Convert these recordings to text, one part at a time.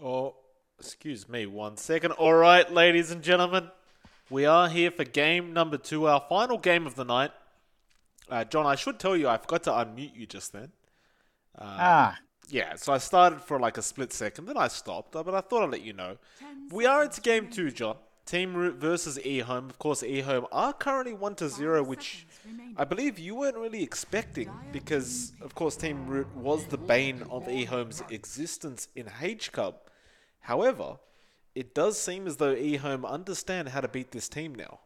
Oh, excuse me 1 second. All right, ladies and gentlemen, we are here for game number 2, our final game of the night. John, I should tell you, I forgot to unmute you just then. Uh, Ah, yeah, so I started for like a split second, then I stopped, but I thought I'd let you know. We are into game 2, John. Team Root versus EHOME. Of course, EHOME are currently 1-0, which I believe you weren't really expecting because, of course, Team Root was the bane of EHOME's existence in H Cup. However, it does seem as though EHOME understand how to beat this team now.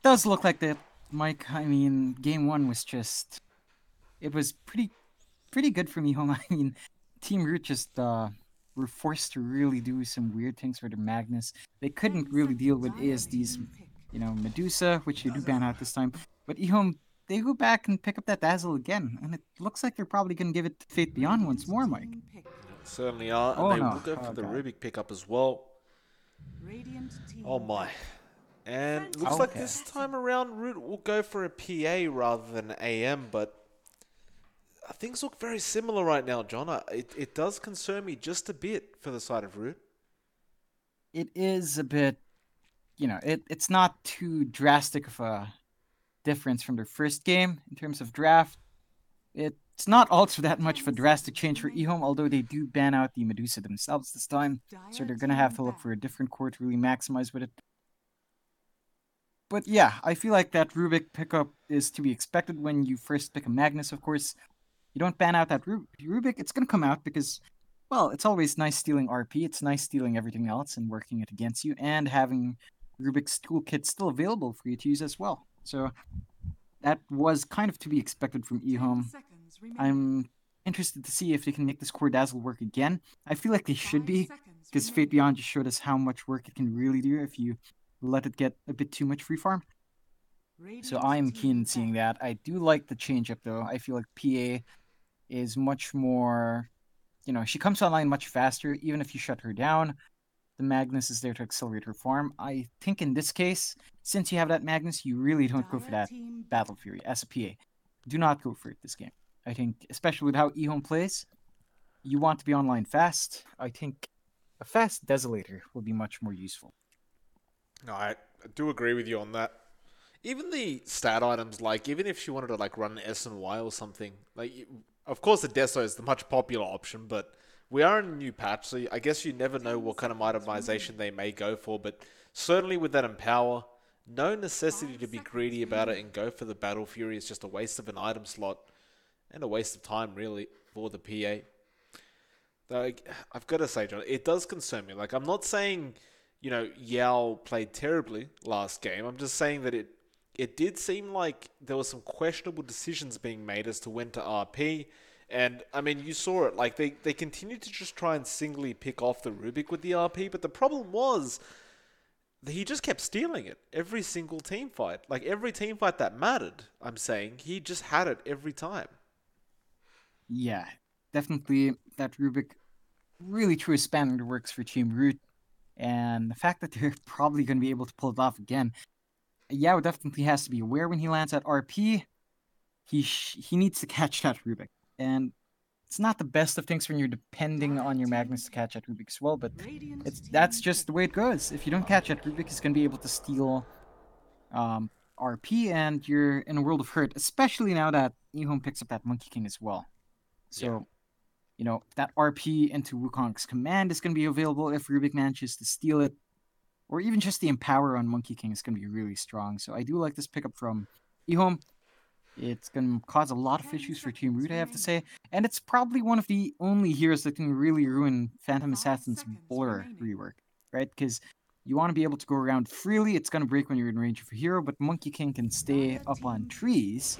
does look like that, Mike. I mean, game one was just it was pretty good for me home. I mean, Team Root just were forced to really do some weird things for the Magnus. They couldn't really deal with ASD's, Medusa, which they do ban out this time. But eHome, they go back and pick up that Dazzle again, and it looks like they're probably gonna give it to Fate Beyond once more, Mike. Certainly are, and Oh they no, will go for oh the god. Rubik pickup as well. Oh my. And looks like Okay. this time around Root will go for a PA rather than AM, but things look very similar right now, John. It does concern me just a bit for the side of Root. It is a bit, it's not too drastic of a difference from their first game in terms of draft. It's not also that much of a drastic change for eHome, although they do ban out the Medusa themselves this time, so they're gonna have to look for a different core to really maximize with it. But yeah, I feel like that Rubik pickup is to be expected when you first pick a Magnus, of course. You don't ban out that Rubik, it's gonna come out because, well, it's always nice stealing RP, it's nice stealing everything else and working it against you, and having Rubik's toolkit still available for you to use as well. So that was kind of to be expected from eHome. I'm interested to see if they can make this core dazzle work again. I feel like they should be, because Fate Beyond just showed us how much work it can really do if you let it get a bit too much free farm. So I'm keen seeing that. I do like the change up though. I feel like PA is much more, she comes online much faster, even if you shut her down. The Magnus is there to accelerate her farm. I think in this case, since you have that Magnus, you really don't go for that Battle Fury as a PA. Do not go for it this game. I think, especially with how eHome plays, you want to be online fast. I think a fast Desolator will be much more useful. No, I do agree with you on that. Even the stat items, like even if she wanted to like run an S and Y or something, like of course the Deso is the much popular option, but we are in a new patch, so I guess you never know what kind of itemization they may go for. But certainly with that Empower, no necessity to be greedy about it and go for the Battle Fury. It's just a waste of an item slot and a waste of time really for the PA. Though I've got to say, John, it does concern me. Like I'm not saying, Yao played terribly last game. I'm just saying that it did seem like there were some questionable decisions being made as to when to RP. And I mean, you saw it. Like they continued to just try and singly pick off the Rubik with the RP, but the problem was that he just kept stealing it every single team fight. Like every team fight that mattered, I'm saying he just had it every time. Yeah, definitely that Rubik really threw a spanner in the works for Team Root, and the fact that they're probably going to be able to pull it off again. Yao definitely has to be aware when he lands at RP. He needs to catch that Rubik, and it's not the best of things when you're depending on your Magnus to catch that Rubik as well. But that's just the way it goes. If you don't catch that Rubik, he's going to be able to steal um, RP, and you're in a world of hurt. Especially now that eHome picks up that Monkey King as well. Yeah. So that RP into Wukong's command is going to be available if Rubik manages to steal it, or even just the Empower on Monkey King is going to be really strong. So I do like this pickup from eHome. It's going to cause a lot of issues for Team Root, I have to say. And it's probably one of the only heroes that can really ruin Phantom Assassin's Blur rework, right? Because you want to be able to go around freely. It's going to break when you're in range of a hero, but Monkey King can stay up on trees.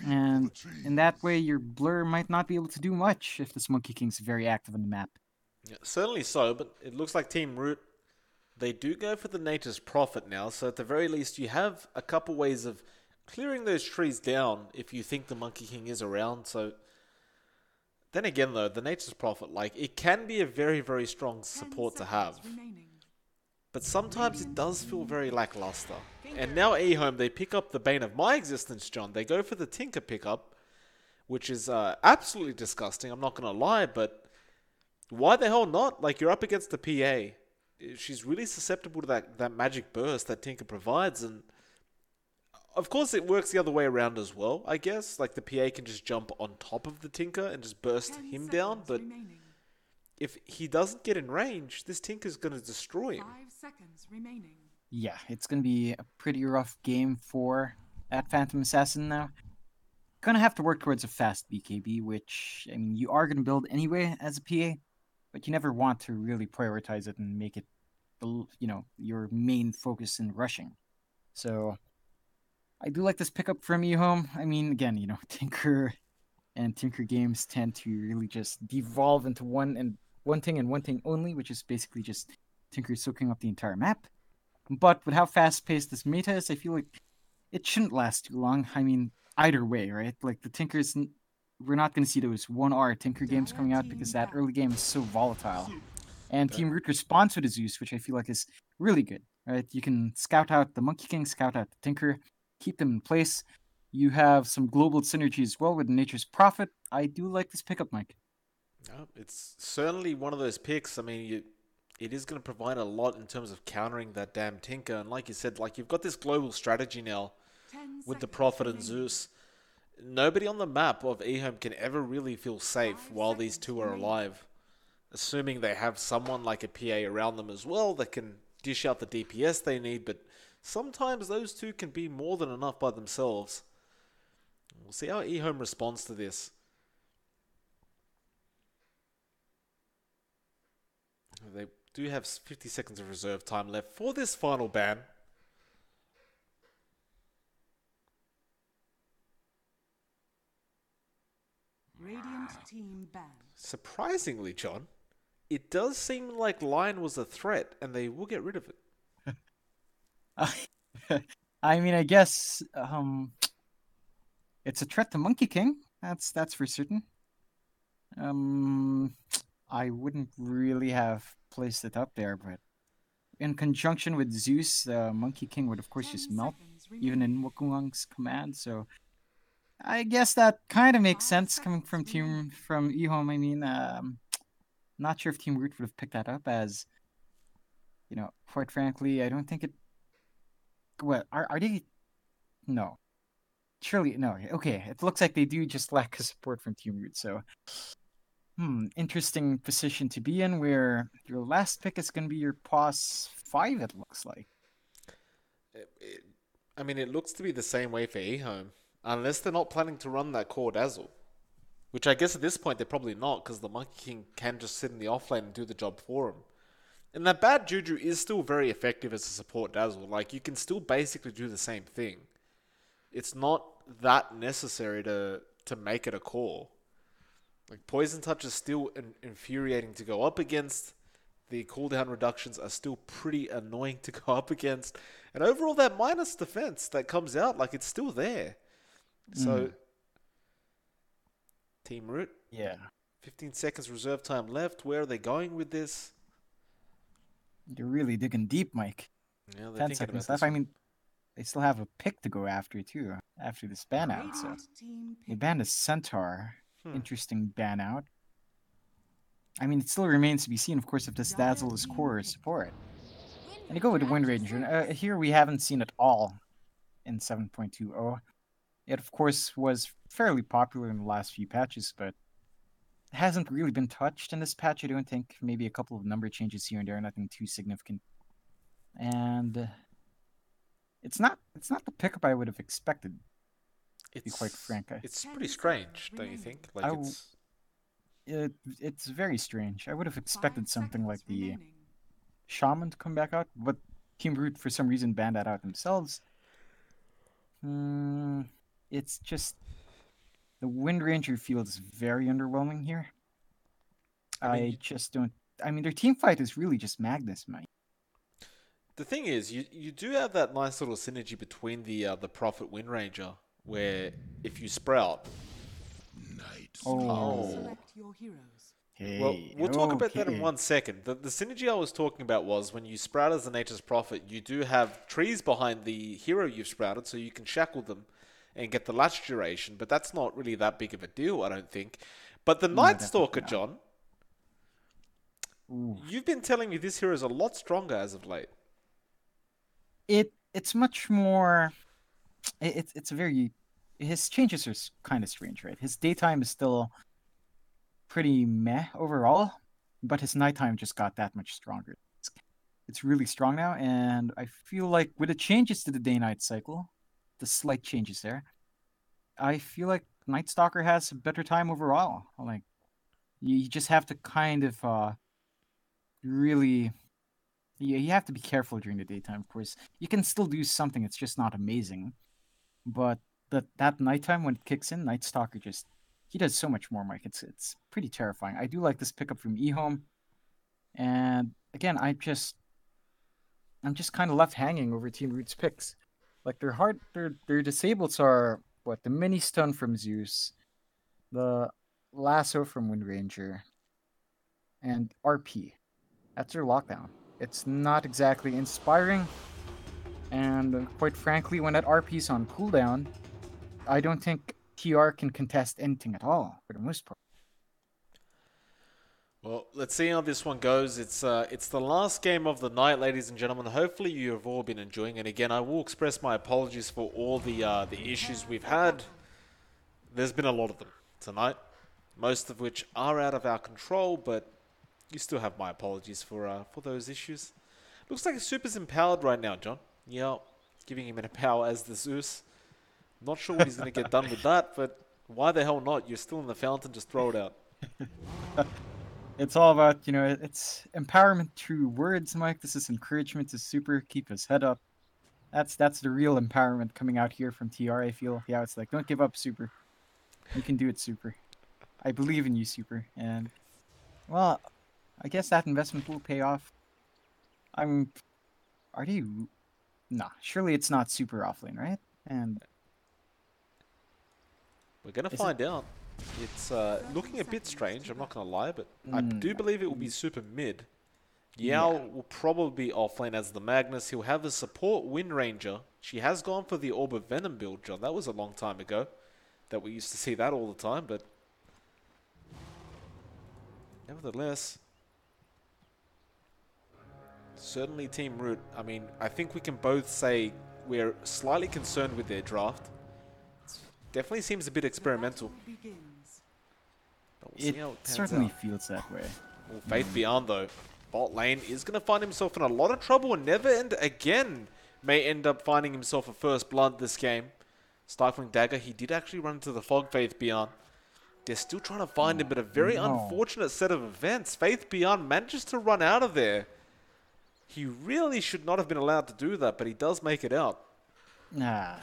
And in that way, your Blur might not be able to do much if this Monkey King's very active on the map. Yeah, certainly so, but it looks like Team Root, they do go for the Nature's Prophet now, so at the very least you have a couple ways of clearing those trees down if you think the Monkey King is around. So then again though, the Nature's Prophet, like it can be a very, very strong support to have. But sometimes it does feel very lackluster. And now eHome, they pick up the bane of my existence, John. They go for the Tinker pickup, which is absolutely disgusting, I'm not going to lie, but Why the hell not? Like, you're up against the PA. She's really susceptible to that magic burst that Tinker provides, and of course it works the other way around as well, I guess. Like, the PA can just jump on top of the Tinker and just burst him down, but if he doesn't get in range, this Tinker's going to destroy him. 5 seconds remaining. Yeah, it's going to be a pretty rough game for that Phantom Assassin now. Gonna have to work towards a fast BKB, which, I mean, you are going to build anyway as a PA, but you never want to really prioritize it and make it, your main focus in rushing. So I do like this pickup from EHOME. I mean, again, Tinker and Tinker games tend to really just devolve into one thing and one thing only, which is basically just Tinker soaking up the entire map. But with how fast-paced this meta is, I feel like it shouldn't last too long. I mean, either way, right? Like, the Tinkers, we're not going to see those 1R Tinker games coming out because that early game is so volatile. And Team Root responds with a Zeus, which I feel like is really good, right? You can scout out the Monkey King, scout out the Tinker, keep them in place. You have some global synergy as well with Nature's Prophet. I do like this pickup, Mike. It's certainly one of those picks. I mean, it is going to provide a lot in terms of countering that damn Tinker. And like you said, like, you've got this global strategy now with the Prophet and Zeus. Nobody on the map of EHOME can ever really feel safe while these two are alive. Assuming they have someone like a PA around them as well that can dish out the DPS they need. But sometimes those two can be more than enough by themselves. We'll see how EHOME responds to this. They do have 50 seconds of reserve time left for this final ban. Radiant team ban. Surprisingly, John, it does seem like Lion was a threat and they will get rid of it. I mean, I guess it's a threat to Monkey King. That's for certain. I wouldn't really have placed it up there, but in conjunction with Zeus, Monkey King would of course just melt, even in Wukong's command. So I guess that kind of makes sense coming from EHOME. I mean, not sure if Team Root would have picked that up, as quite frankly, I don't think it. What are they? No, surely no. Okay, it looks like they do just lack a support from Team Root. So, interesting position to be in, where your last pick is going to be your POS 5. It looks like. I mean, it looks to be the same way for EHOME, unless they're not planning to run that core Dazzle, which I guess at this point they're probably not, because the Monkey King can just sit in the offlane and do the job for him. And that bad Juju is still very effective as a support Dazzle. Like, you can still basically do the same thing. It's not that necessary to make it a core. Like, Poison Touch is still infuriating to go up against. The cooldown reductions are still pretty annoying to go up against. And overall, that minus defense that comes out, like, it's still there. So, Team Root. Yeah. 15 seconds reserve time left. Where are they going with this? You're really digging deep, Mike. Yeah, they're 10 thinking seconds about left. this. I mean, they still have a pick to go after, too, after this ban out. So they banned a Centaur. Interesting ban out. I mean, it still remains to be seen, of course, if this Dazzle is core or support. And you go with the Wind Ranger. Here we haven't seen it all in 7.20. It, of course, was fairly popular in the last few patches, but it hasn't really been touched in this patch, I don't think. Maybe a couple of number changes here and there, nothing too significant. And it's not the pickup I would have expected, to be quite frank. It's pretty strange, don't you think? Like, it's very strange. I would have expected something like the Shaman to come back out, but Team Root for some reason banned that out themselves. It's just the Wind Ranger feels very underwhelming here. I just don't. I mean, their team fight is really just Magnus, mate. The thing is, you do have that nice little synergy between the Prophet Wind Ranger, where if you sprout. Select your heroes. Hey, Well, we'll talk about that in 1 second. The synergy I was talking about was when you sprout as the Nature's Prophet, you do have trees behind the hero you've sprouted, so you can shackle them and get the latch duration, but that's not really that big of a deal, I don't think. But the Night Stalker, John, Ooh. You've been telling me this hero is a lot stronger as of late. It's much more. It's a very. His changes are kind of strange, right? His daytime is still pretty meh overall, but his nighttime just got that much stronger. It's really strong now, and I feel like with the changes to the day-night cycle, the slight changes there, I feel like Night Stalker has a better time overall. Like you just have to kind of really you have to be careful during the daytime. Of course, you can still do something. It's just not amazing, but that nighttime when it kicks in, Night Stalker just he does so much more, Mike. It's pretty terrifying. I do like this pickup from EHOME, and again, I'm just kind of left hanging over Team Root's picks. Like their disables are what the mini stun from Zeus, the lasso from Wind Ranger, and RP. That's their lockdown. It's not exactly inspiring, and quite frankly, when that RP's on cooldown, I don't think TR can contest anything at all for the most part. Well, let's see how this one goes. It's the last game of the night, ladies and gentlemen. Hopefully you have all been enjoying it. Again, I will express my apologies for all the issues we've had. There's been a lot of them tonight, most of which are out of our control, but you still have my apologies for those issues. Looks like Super's empowered right now, John. Yeah, giving him an empower as the Zeus. Not sure what he's going to get done with that, but why the hell not? You're still in the fountain, just throw it out. It's all about, it's empowerment through words, Mike. This is encouragement to Super keep his head up. That's the real empowerment coming out here from TR, I feel. Yeah, it's like, don't give up, Super. You can do it, Super. I believe in you, Super. And, well, I guess that investment will pay off. Are they... Nah, surely it's not Super offlane, right? And... We're going to find out. It's looking a bit strange, I'm not going to lie, but I do believe it will be Super mid. Yao will probably be offlane as the Magnus. He'll have a support Wind Ranger. She has gone for the Orb of Venom build, John. That was a long time ago that we used to see that all the time, but nevertheless, certainly Team Root. I mean, I think we can both say we're slightly concerned with their draft. Definitely seems a bit experimental. But we'll see how it pans certainly out. feels that way. Well, Faith Beyond, though. Bot lane is going to find himself in a lot of trouble and Never End again may end up finding himself a first blood this game. Stifling Dagger, he did actually run into the Fog Faith Beyond. They're still trying to find him, but a very unfortunate set of events. Faith Beyond manages to run out of there. He really should not have been allowed to do that, but he does make it out. Nah.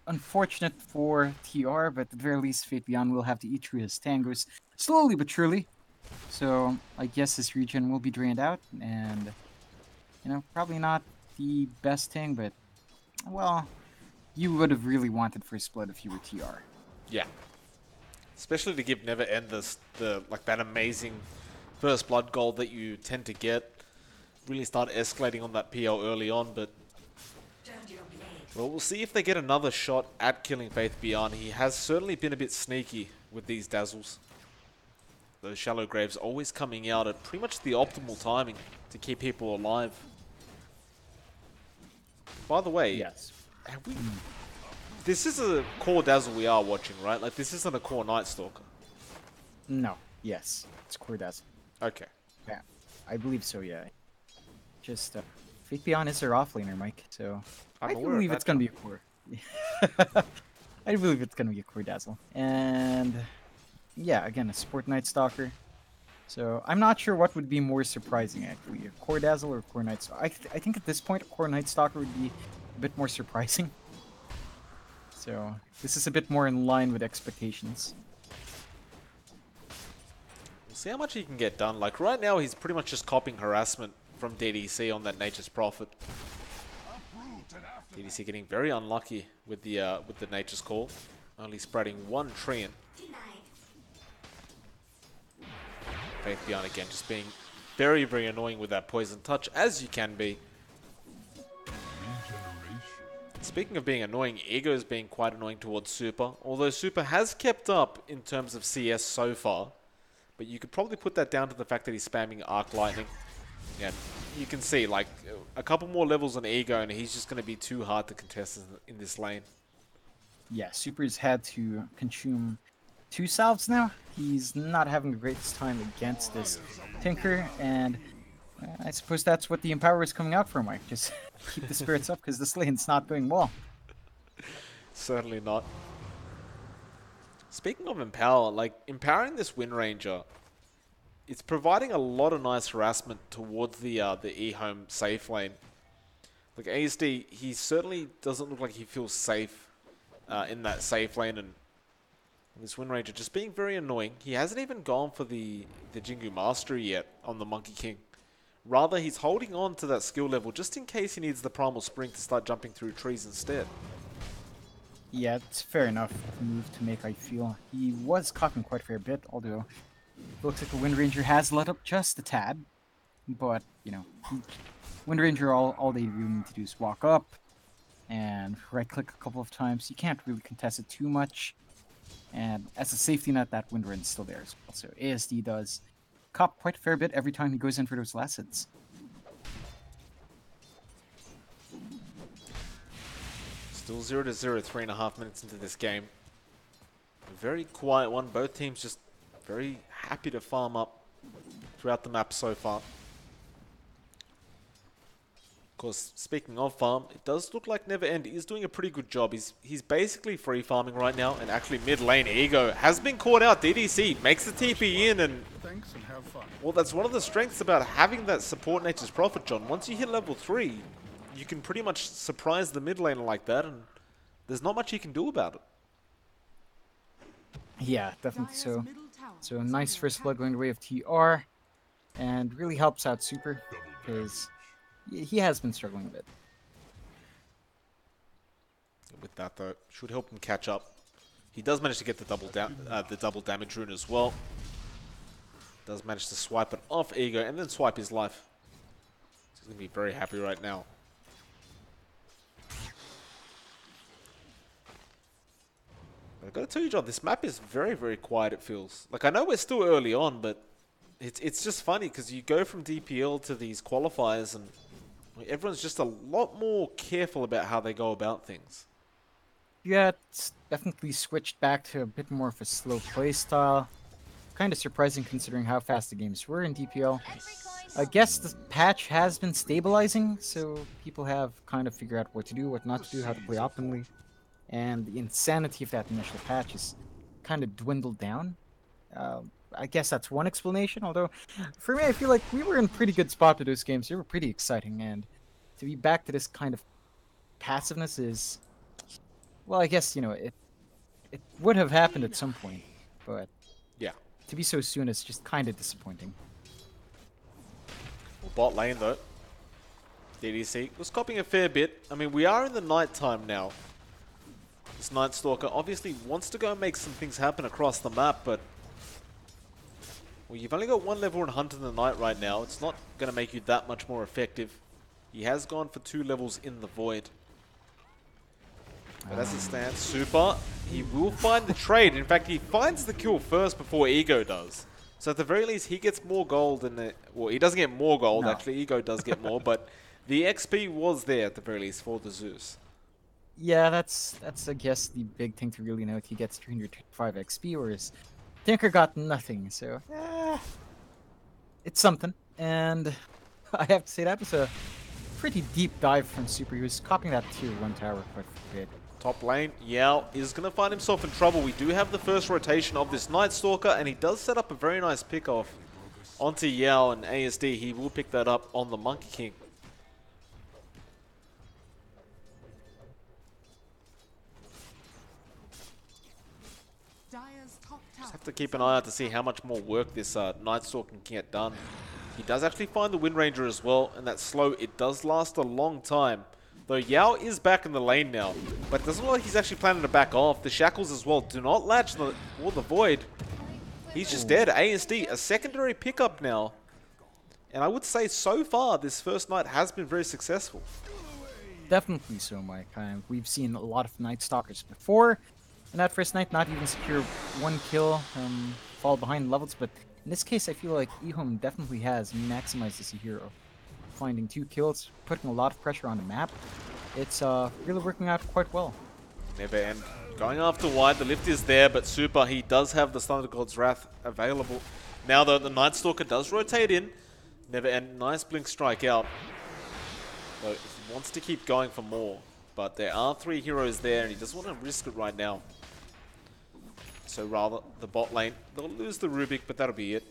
Unfortunate for TR, but at the very least, Fate Beyond will have to eat through his tangos slowly but surely. So I guess his regen will be drained out, and probably not the best thing, but well, you would have really wanted first blood if you were TR. Yeah, especially to give Never End that amazing first blood gold that you tend to get. Really start escalating on that PL early on, but well, we'll see if they get another shot at killing Faith Beyond. He has certainly been a bit sneaky with these dazzles. Those shallow graves always coming out at pretty much the optimal timing to keep people alive. By the way, Yes. This is a core dazzle we are watching, right? Like, this isn't a core Night Stalker. No. Yes. It's Core Dazzle. Okay. Yeah. I believe so, yeah. Just, Fate Beyond is their offlaner, Mike, so... I believe it's going to be a core. I believe it's going to be a Core Dazzle. And... yeah, again, a Support Night Stalker. So, I'm not sure what would be more surprising, actually. A Core Dazzle or a Core Night Stalker. I think at this point, a Core Night Stalker would be a bit more surprising. So, this is a bit more in line with expectations. We'll see how much he can get done. Like, right now, he's pretty much just copying harassment from DDC on that Nature's Prophet. DDC getting very unlucky with the Nature's Call. Only spreading one Treant. Faith Beyond again, just being very, very annoying with that Poison Touch, as you can be. Speaking of being annoying, Ego's being quite annoying towards Super. Although Super has kept up in terms of CS so far. But you could probably put that down to the fact that he's spamming Arc Lightning. Yeah, you can see, like, a couple more levels on Ego, and he's just going to be too hard to contest in this lane. Yeah, Super's had to consume 2 salves now. He's not having the greatest time against this Tinker, and I suppose that's what the Empower is coming out for, Mike. Just keep the spirits up, because this lane's not doing well. Certainly not. Speaking of Empower, like, empowering this Wind Ranger, it's providing a lot of nice harassment towards the EHOME safe lane. Like, ASD, he certainly doesn't look like he feels safe in that safe lane, and this Wind Ranger just being very annoying. He hasn't even gone for the Jingu Mastery yet on the Monkey King. Rather, he's holding on to that skill level just in case he needs the Primal Spring to start jumping through trees instead. Yeah, it's fair enough move to make, I feel. He was caught quite a fair bit, although it looks like the Wind Ranger has let up just a tad. But, you know, Wind Ranger, all they really need to do is walk up and right-click a couple of times. You can't really contest it too much. And as a safety net, that Wind Ranger is still there as well. So ASD does cop quite a fair bit every time he goes in for those last hits. Still 0-0, 3.5 minutes into this game. A very quiet one. Both teams just very happy to farm up throughout the map so far. Of course, speaking of farm, it does look like Neverend is doing a pretty good job. He's basically free farming right now, and actually mid lane Ego has been caught out. DDC makes the TP in, and Thanks and have fun. well, that's one of the strengths about having that support Nature's Prophet, John. Once you hit level 3, you can pretty much surprise the mid laner like that, and there's not much you can do about it. Yeah, definitely Dire's so. middle tower So a is nice under first blood attack. going the way of TR, and really helps out Super, because he has been struggling a bit. With that though, should help him catch up. He does manage to get the double damage rune as well. Does manage to swipe it off Ego and then swipe his life. He's gonna be very happy right now. I gotta tell you, John, this map is very, very quiet. It feels like, I know we're still early on, but it's just funny because you go from DPL to these qualifiers, and everyone's just a lot more careful about how they go about things. Yeah, it's definitely switched back to a bit more of a slow play style. Kind of surprising considering how fast the games were in DPL. I guess the patch has been stabilizing, so people have kind of figured out what to do, what not to do, how to play optimally. And the insanity of that initial patch is kind of dwindled down. I guess that's one explanation, although for me I feel like we were in pretty good spot to those games. They were pretty exciting, and to be back to this kind of passiveness is, well, I guess, you know, it would have happened at some point, but Yeah. to be so soon is just kind of disappointing. Well, bot lane though, DDC was copying a fair bit. I mean, we are in the night time now. This Night Stalker obviously wants to go and make some things happen across the map, but well, you've only got one level in Hunt in the Night right now. It's not going to make you that much more effective. He has gone for 2 levels in the Void. But as it stands, Super, he will find the trade. In fact, he finds the kill first before Ego does. So at the very least, he gets more gold than the... Well, he doesn't get more gold, No. actually. Ego does get more, but the XP was there at the very least for the Zeus. Yeah, that's I guess the big thing to really note. He gets 325 XP, whereas Tinker got nothing. So it's something. And I have to say that was a pretty deep dive from Super. He was copying that tier 1 tower quite a bit. Top lane, Yao is going to find himself in trouble. We do have the first rotation of this Night Stalker, and he does set up a very nice pick-off onto Yao and ASD. He will pick that up on the Monkey King. Dire's top tower Just have to keep an eye out to see how much more work this Night Stalker can get done. He does actually find the Wind Ranger as well, and that slow, it does last a long time. Though Yao is back in the lane now, but it doesn't look like he's actually planning to back off. The Shackles as well do not latch the Void. He's just dead. ASD, a secondary pickup now. And I would say so far, this first night has been very successful. Definitely so, Mike. We've seen a lot of Night Stalkers before. In that first night, not even secure 1 kill, fall behind levels, but In this case, I feel like EHOME definitely has maximized this hero. Finding 2 kills, putting a lot of pressure on the map. It's really working out quite well. Never end. Going after wide, the lift is there, but Super, he does have the Thunder God's Wrath available. Now though, the Night Stalker does rotate in. Never end, nice blink strike out. So he wants to keep going for more, but there are 3 heroes there and he doesn't want to risk it right now. So rather, the bot lane, they'll lose the Rubik, but that'll be it.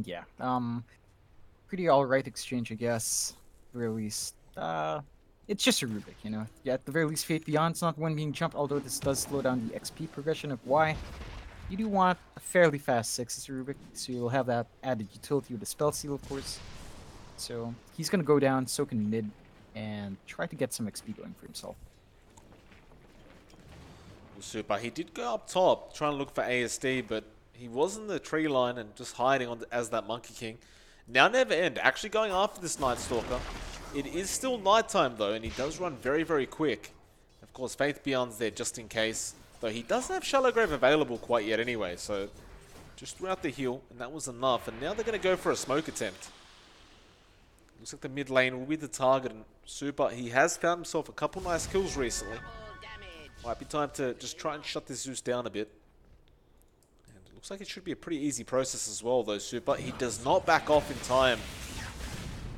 Yeah, pretty alright exchange, I guess. At the very least, it's just a Rubik, you know. Yeah, at the very least, Fate Beyond's not one being jumped, although this does slow down the XP progression of Y. You do want a fairly fast 6 as a Rubik, so you'll have that added utility with the Spell Seal, of course. So he's gonna go down, soak in mid, and try to get some XP going for himself. Super, he did go up top, trying to look for ASD, but he was in the tree line and just hiding on as that Monkey King. Now Never End, actually going after this Night Stalker. It is still nighttime though, and he does run very, very quick. Of course, Faith Beyond's there just in case, though he doesn't have Shallow Grave available quite yet anyway, so just threw out the heal, and that was enough. And now they're going to go for a smoke attempt. Looks like the mid lane will be the target, and Super, he has found himself a couple nice kills recently. Might be time to just try and shut this Zeus down a bit. And it looks like it should be a pretty easy process as well, though, Super. He does not back off in time.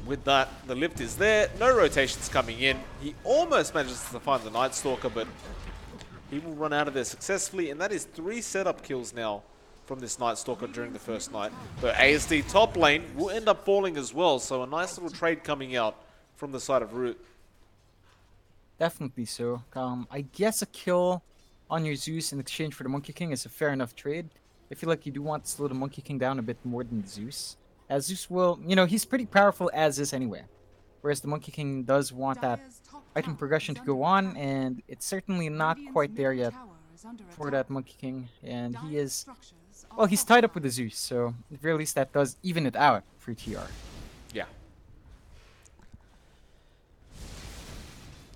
With that, the lift is there. No rotations coming in. He almost manages to find the Night Stalker, but he will run out of there successfully. And that is 3 setup kills now from this Night Stalker during the first night. The ASD top lane will end up falling as well, so a nice little trade coming out from the side of Root. Definitely so. I guess a kill on your Zeus in exchange for the Monkey King is a fair enough trade. I feel like you do want to slow the Monkey King down a bit more than the Zeus. As Zeus will, you know, he's pretty powerful as is anyway. Whereas the Monkey King does want that item progression to go on, and it's certainly not quite there yet for that Monkey King. And he is, well, he's tied up with the Zeus, so at the very least that does even it out for TR. Yeah.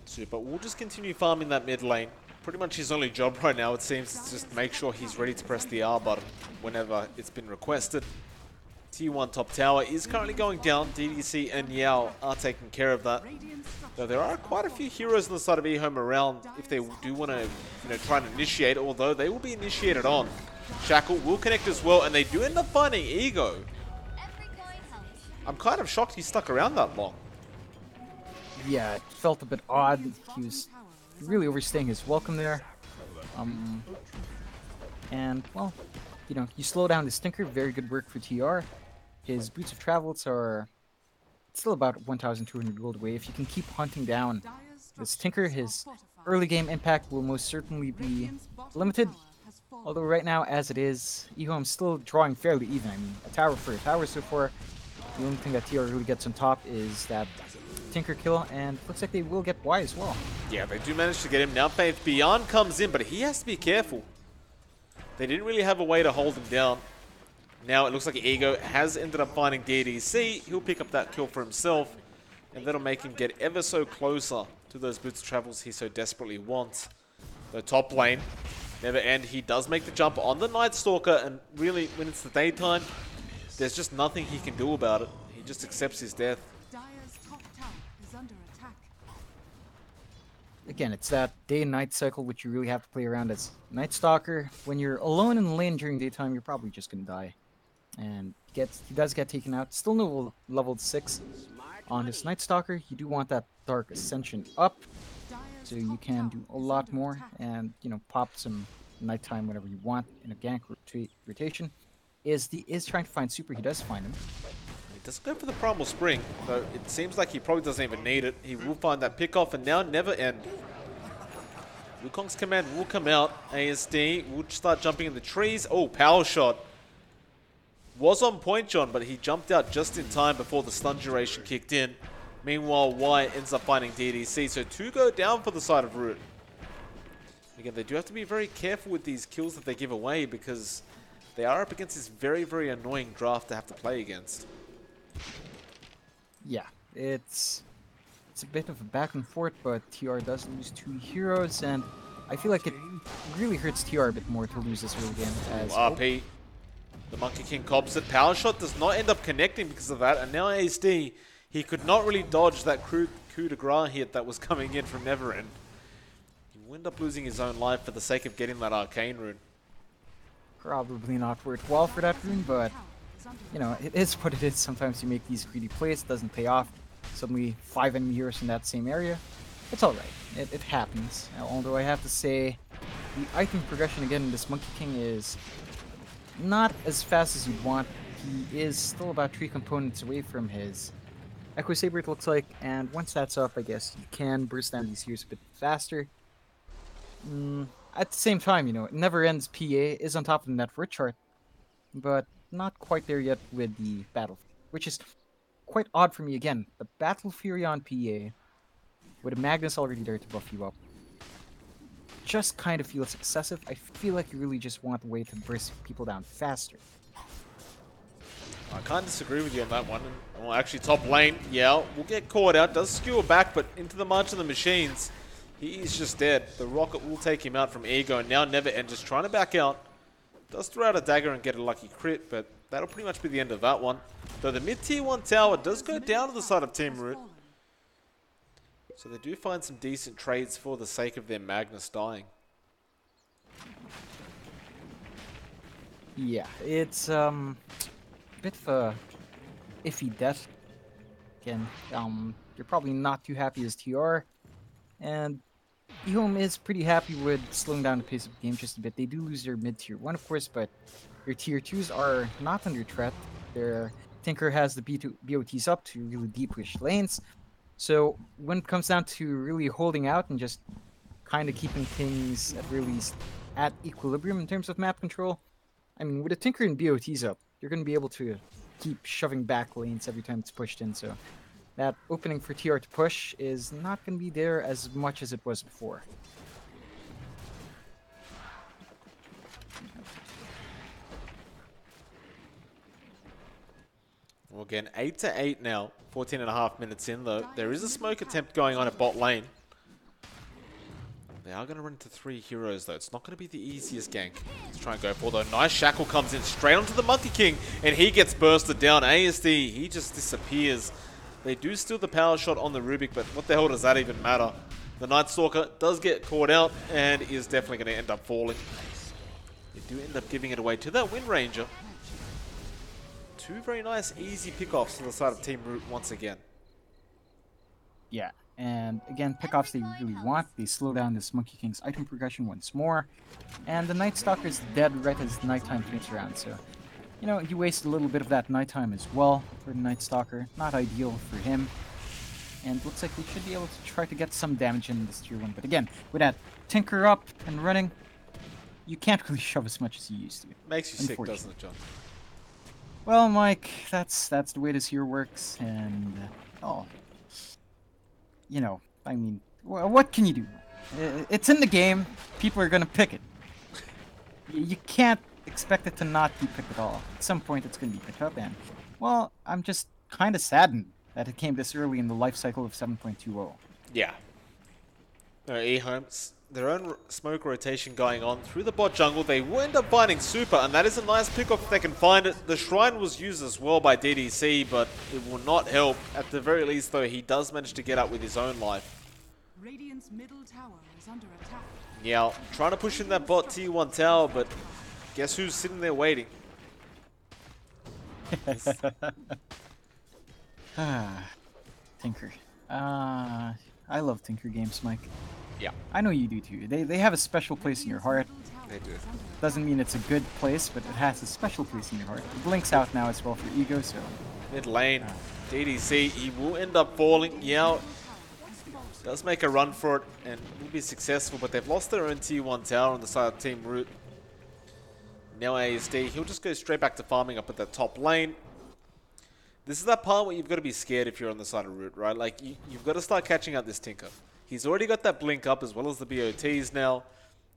Super, we'll just continue farming that mid lane. Pretty much his only job right now, it seems, is just make sure he's ready to press the R button whenever it's been requested. T1 top tower is currently going down. DDC and Yao are taking care of that. Though there are quite a few heroes on the side of EHOME around if they do want to, you know, try and initiate, although they will be initiated on. Shackle will connect as well, and they do end up finding Ego. I'm kind of shocked he stuck around that long. Yeah, it felt a bit odd. He was really overstaying his welcome there. And, well, you know, you slow down the Stinker. Very good work for TR. His Boots of Travels are still about 1,200 gold away. If you can keep hunting down the Stinker, his early game impact will most certainly be limited. Although right now, as it is, EHOME's still drawing fairly even. I mean, a tower for a tower so far. The only thing that TR really gets on top is that Tinker kill, and looks like they will get Y as well. Yeah, they do manage to get him. Now Faith Beyond comes in, but he has to be careful. They didn't really have a way to hold him down. Now it looks like Ego has ended up finding DDC. He'll pick up that kill for himself, and that'll make him get ever so closer to those Boots of Travels he so desperately wants. The top lane, Never End, he does make the jump on the Night Stalker, and really, when it's the daytime, there's just nothing he can do about it. He just accepts his death. Again, it's that day and night cycle which you really have to play around as Night Stalker. When you're alone in the lane during daytime, you're probably just gonna die. And he does get taken out. Still no level 6 on his Night Stalker. You do want that Dark Ascension up, so you can do a lot more and, you know, pop some nighttime whenever you want in a gank rotation. Is trying to find Super. He does find him. He doesn't go for the Primal Spring, though it seems like he probably doesn't even need it. He will find that pick off, and now Never End. Wukong's command will come out. ASD will start jumping in the trees. Oh, power shot. Was on point, John, but he jumped out just in time before the stun duration kicked in. Meanwhile, Y ends up finding DDC, so 2 go down for the side of Root. Again, they do have to be very careful with these kills that they give away, because they are up against this very, very annoying draft to have to play against. Yeah, it's a bit of a back and forth, but TR does lose 2 heroes, and I feel like it really hurts TR a bit more to lose this early game. As RP. The Monkey King cops it. Power Shot does not end up connecting because of that. And now ASD, he could not really dodge that coup de grace hit that was coming in from Neverend. He will end up losing his own life for the sake of getting that Arcane rune. probably not worthwhile for that rune, but you know, it is what it is. Sometimes you make these greedy plays, it doesn't pay off. Suddenly 5 enemy heroes in that same area. It's alright. It happens. Although I have to say, the item progression again in this Monkey King is not as fast as you'd want. He is still about 3 components away from his Echo Saber, it looks like, and once that's up, I guess you can burst down these heroes a bit faster. At the same time, you know, it never ends. PA is on top of the net worth chart, but not quite there yet with the Battle, which is quite odd for me again. The Battle Fury on PA, with a Magnus already there to buff you up, just kind of feels excessive. I feel like you really just want a way to burst people down faster. I can't disagree with you on that one. Well, actually, top lane, yeah, will get caught out. Does skewer back, but into the March of the Machines, he is just dead. The rocket will take him out from Ego, and now Never End just trying to back out. Does throw out a dagger and get a lucky crit, but that'll pretty much be the end of that one. Though the mid-tier 1 tower does go down to the side of Team Root. So they do find some decent trades for the sake of their Magnus dying. Yeah, it's a bit of a iffy death. Again, you're probably not too happy as TR, and EHOME is pretty happy with slowing down the pace of the game just a bit. They do lose their mid-tier 1, of course, but their tier 2s are not under threat. Their Tinker has the BOTs up to really deep push lanes. So when it comes down to really holding out and just kind of keeping things at least at equilibrium in terms of map control, I mean, with a Tinker and BOTs up, you're going to be able to keep shoving back lanes every time it's pushed in. So that opening for TR to push is not going to be there as much as it was before. Well, again, 8-8 now. 14.5 minutes in, though. There is a smoke attempt going on at bot lane. They are going to run into 3 heroes, though. It's not going to be the easiest gank. Let's try and go for, though. Nice Shackle comes in straight onto the Monkey King, and he gets bursted down. ASD, he just disappears. They do steal the power shot on the Rubik, but what the hell does that even matter? The Night Stalker does get caught out, and is definitely going to end up falling. They do end up giving it away to that Wind Ranger. 2 very nice, easy pickoffs to the side of Team Root once again. Yeah, and again, pickoffs they really want. They slow down this Monkey King's item progression once more. And the Night Stalker is dead right as nighttime turns around, so you know, you waste a little bit of that nighttime as well for the Night Stalker. Not ideal for him. And looks like they should be able to try to get some damage in this tier 1. But again, with that Tinker up and running, you can't really shove as much as you used to. Makes you sick, doesn't it, John? Well, Mike, that's the way this here works, and you know, I mean, what can you do? It's in the game. People are gonna pick it. You can't expect it to not be picked at all. At some point, it's gonna be picked up, and well, I'm just kind of saddened that it came this early in the life cycle of 7.20. Yeah. EHOME, their own smoke rotation going on through the bot jungle. They will end up finding Super, and that is a nice pickup if they can find it. The Shrine was used as well by DDC, but it will not help. At the very least, though, he does manage to get up with his own life. Radiant's middle tower is under attack. Yeah, trying to push in that bot T1 tower, but guess who's sitting there waiting? Tinker. I love Tinker games, Mike. Yeah. I know you do too. They have a special place in your heart. They do. Doesn't mean it's a good place, but it has a special place in your heart. It blinks out now as well for Ego, so... Mid lane, DDC, he will end up falling. Yeah, does make a run for it and will be successful, but they've lost their own T1 tower on the side of Team Root. Now ASD, he'll just go straight back to farming up at the top lane. This is that part where you've got to be scared if you're on the side of Root, right? Like, you've got to start catching out this Tinker. He's already got that blink up as well as the BOTs now.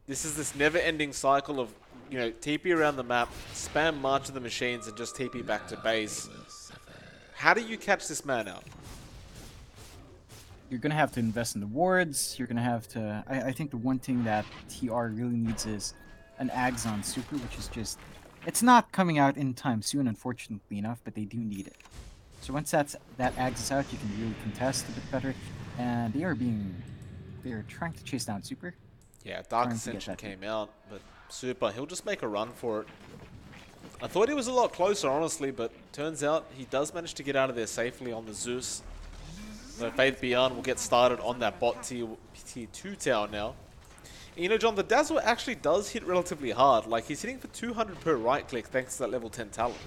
This is this never-ending cycle of, you know, TP around the map, spam March of the Machines, and just TP back to base. How do you catch this man out? you're gonna have to invest in the wards. You're gonna have to. I think the one thing that TR really needs is an Axon Super, which is just. It's not coming out in time soon, unfortunately enough, but they do need it. So once that Ags is out, you can really contest a bit better. And they're trying to chase down Super. Yeah, Dark Ascension came out, but Super, he'll just make a run for it. I thought he was a lot closer, honestly, but turns out he does manage to get out of there safely on the Zeus. So Faith Beyond will get started on that bot tier 2 tower now. And you know, John, the Dazzle actually does hit relatively hard. Like, he's hitting for 200 per right click thanks to that level 10 talent.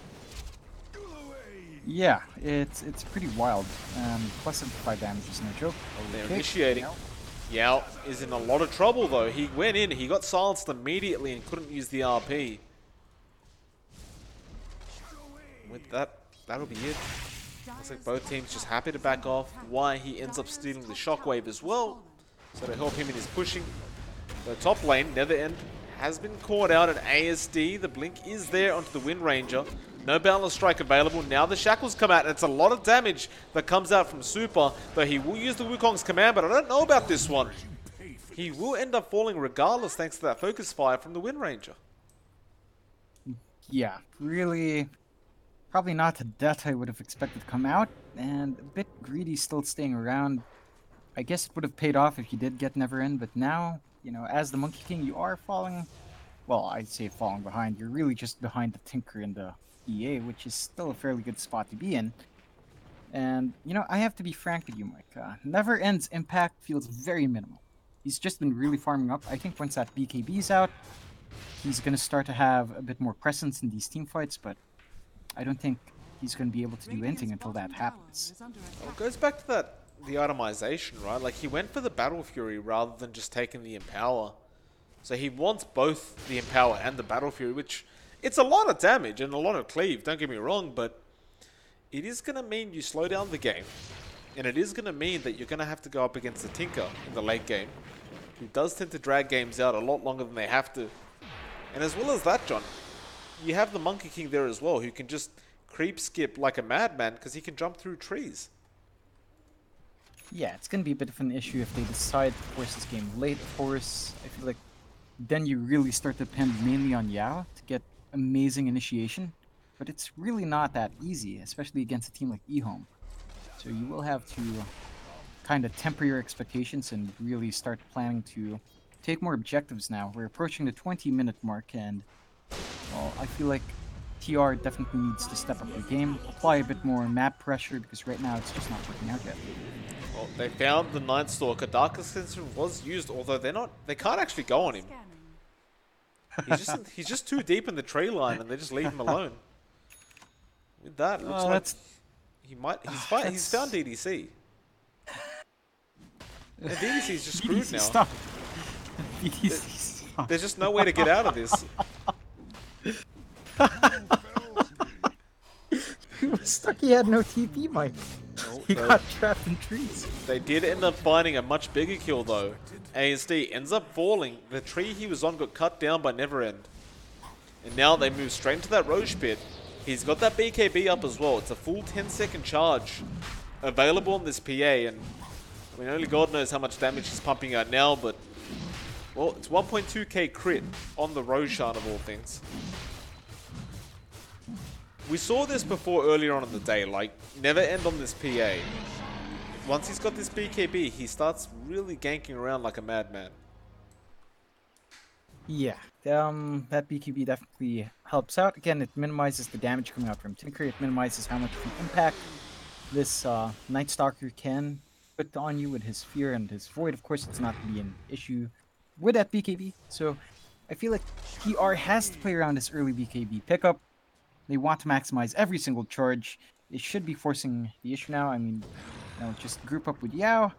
Yeah, it's pretty wild. Plus 75 damage is no joke. They're initiating. Yao is in a lot of trouble, though. He went in, he got silenced immediately and couldn't use the RP. With that, that'll be it. Looks like both teams just happy to back off. Why he ends up stealing the Shockwave as well, so to help him in his pushing. The top lane, Nether End, has been caught out at ASD. The blink is there onto the Wind Ranger. No Boundless Strike available. Now the Shackles come out, and it's a lot of damage that comes out from Super, though he will use the Wukong's command, but I don't know about this one. He will end up falling regardless thanks to that Focus Fire from the Wind Ranger. Yeah, really, probably not the death I would have expected to come out, and a bit greedy still staying around. I guess it would have paid off if you did get Never End, but now, you know, as the Monkey King, you are falling, well, I'd say falling behind. You're really just behind the Tinker and the EA, which is still a fairly good spot to be in. And, you know, I have to be frank with you, Mike. Never End's impact feels very minimal. He's just been really farming up. I think once that BKB's out, he's going to start to have a bit more presence in these team fights, but I don't think he's going to be able to do anything until that happens. Well, it goes back to the itemization, right? Like, he went for the Battle Fury rather than just taking the Empower. So he wants both the Empower and the Battle Fury, which, it's a lot of damage and a lot of cleave, don't get me wrong, but it is going to mean you slow down the game. And it is going to mean that you're going to have to go up against the Tinker in the late game, who does tend to drag games out a lot longer than they have to. And as well as that, John, you have the Monkey King there as well, who can just creep skip like a madman because he can jump through trees. Yeah, it's going to be a bit of an issue if they decide to force this game late, of course. I feel like then you really start to depend mainly on Yao to get amazing initiation. But it's really not that easy, especially against a team like EHOME. So you will have to kind of temper your expectations and really start planning to take more objectives now. We're approaching the 20-minute mark, and well, I feel like TR definitely needs to step up their game, apply a bit more map pressure, because right now it's just not working out yet. Well, they found the Night Stalker. Dark Ascension was used, although they can't actually go on him. He's just too deep in the tree line, and they just leave him alone. With that, it looks like he's found DDC. And DDC's just screwed DDC, now. stop. DDC, stop. There's just no way to get out of this. He was stuck, he had no TP, Mike. He got trapped in trees. They did end up finding a much bigger kill though. ASD ends up falling. The tree he was on got cut down by Neverend. And now they move straight into that Roche pit. He's got that BKB up as well. It's a full 10-second charge available on this PA, and I mean, only God knows how much damage he's pumping out now, but well, it's 1.2k crit on the Roshan of all things. We saw this before earlier on in the day, like, Never End on this PA. Once he's got this BKB, he starts really ganking around like a madman. Yeah, that BKB definitely helps out. Again, it minimizes the damage coming out from Tinker. It minimizes how much of an impact this Night Stalker can put on you with his Fear and his Void. Of course, it's not going to be an issue with that BKB. So I feel like TR has to play around this early BKB pickup. They want to maximize every single charge. They should be forcing the issue now. I mean, you know, just group up with Yao,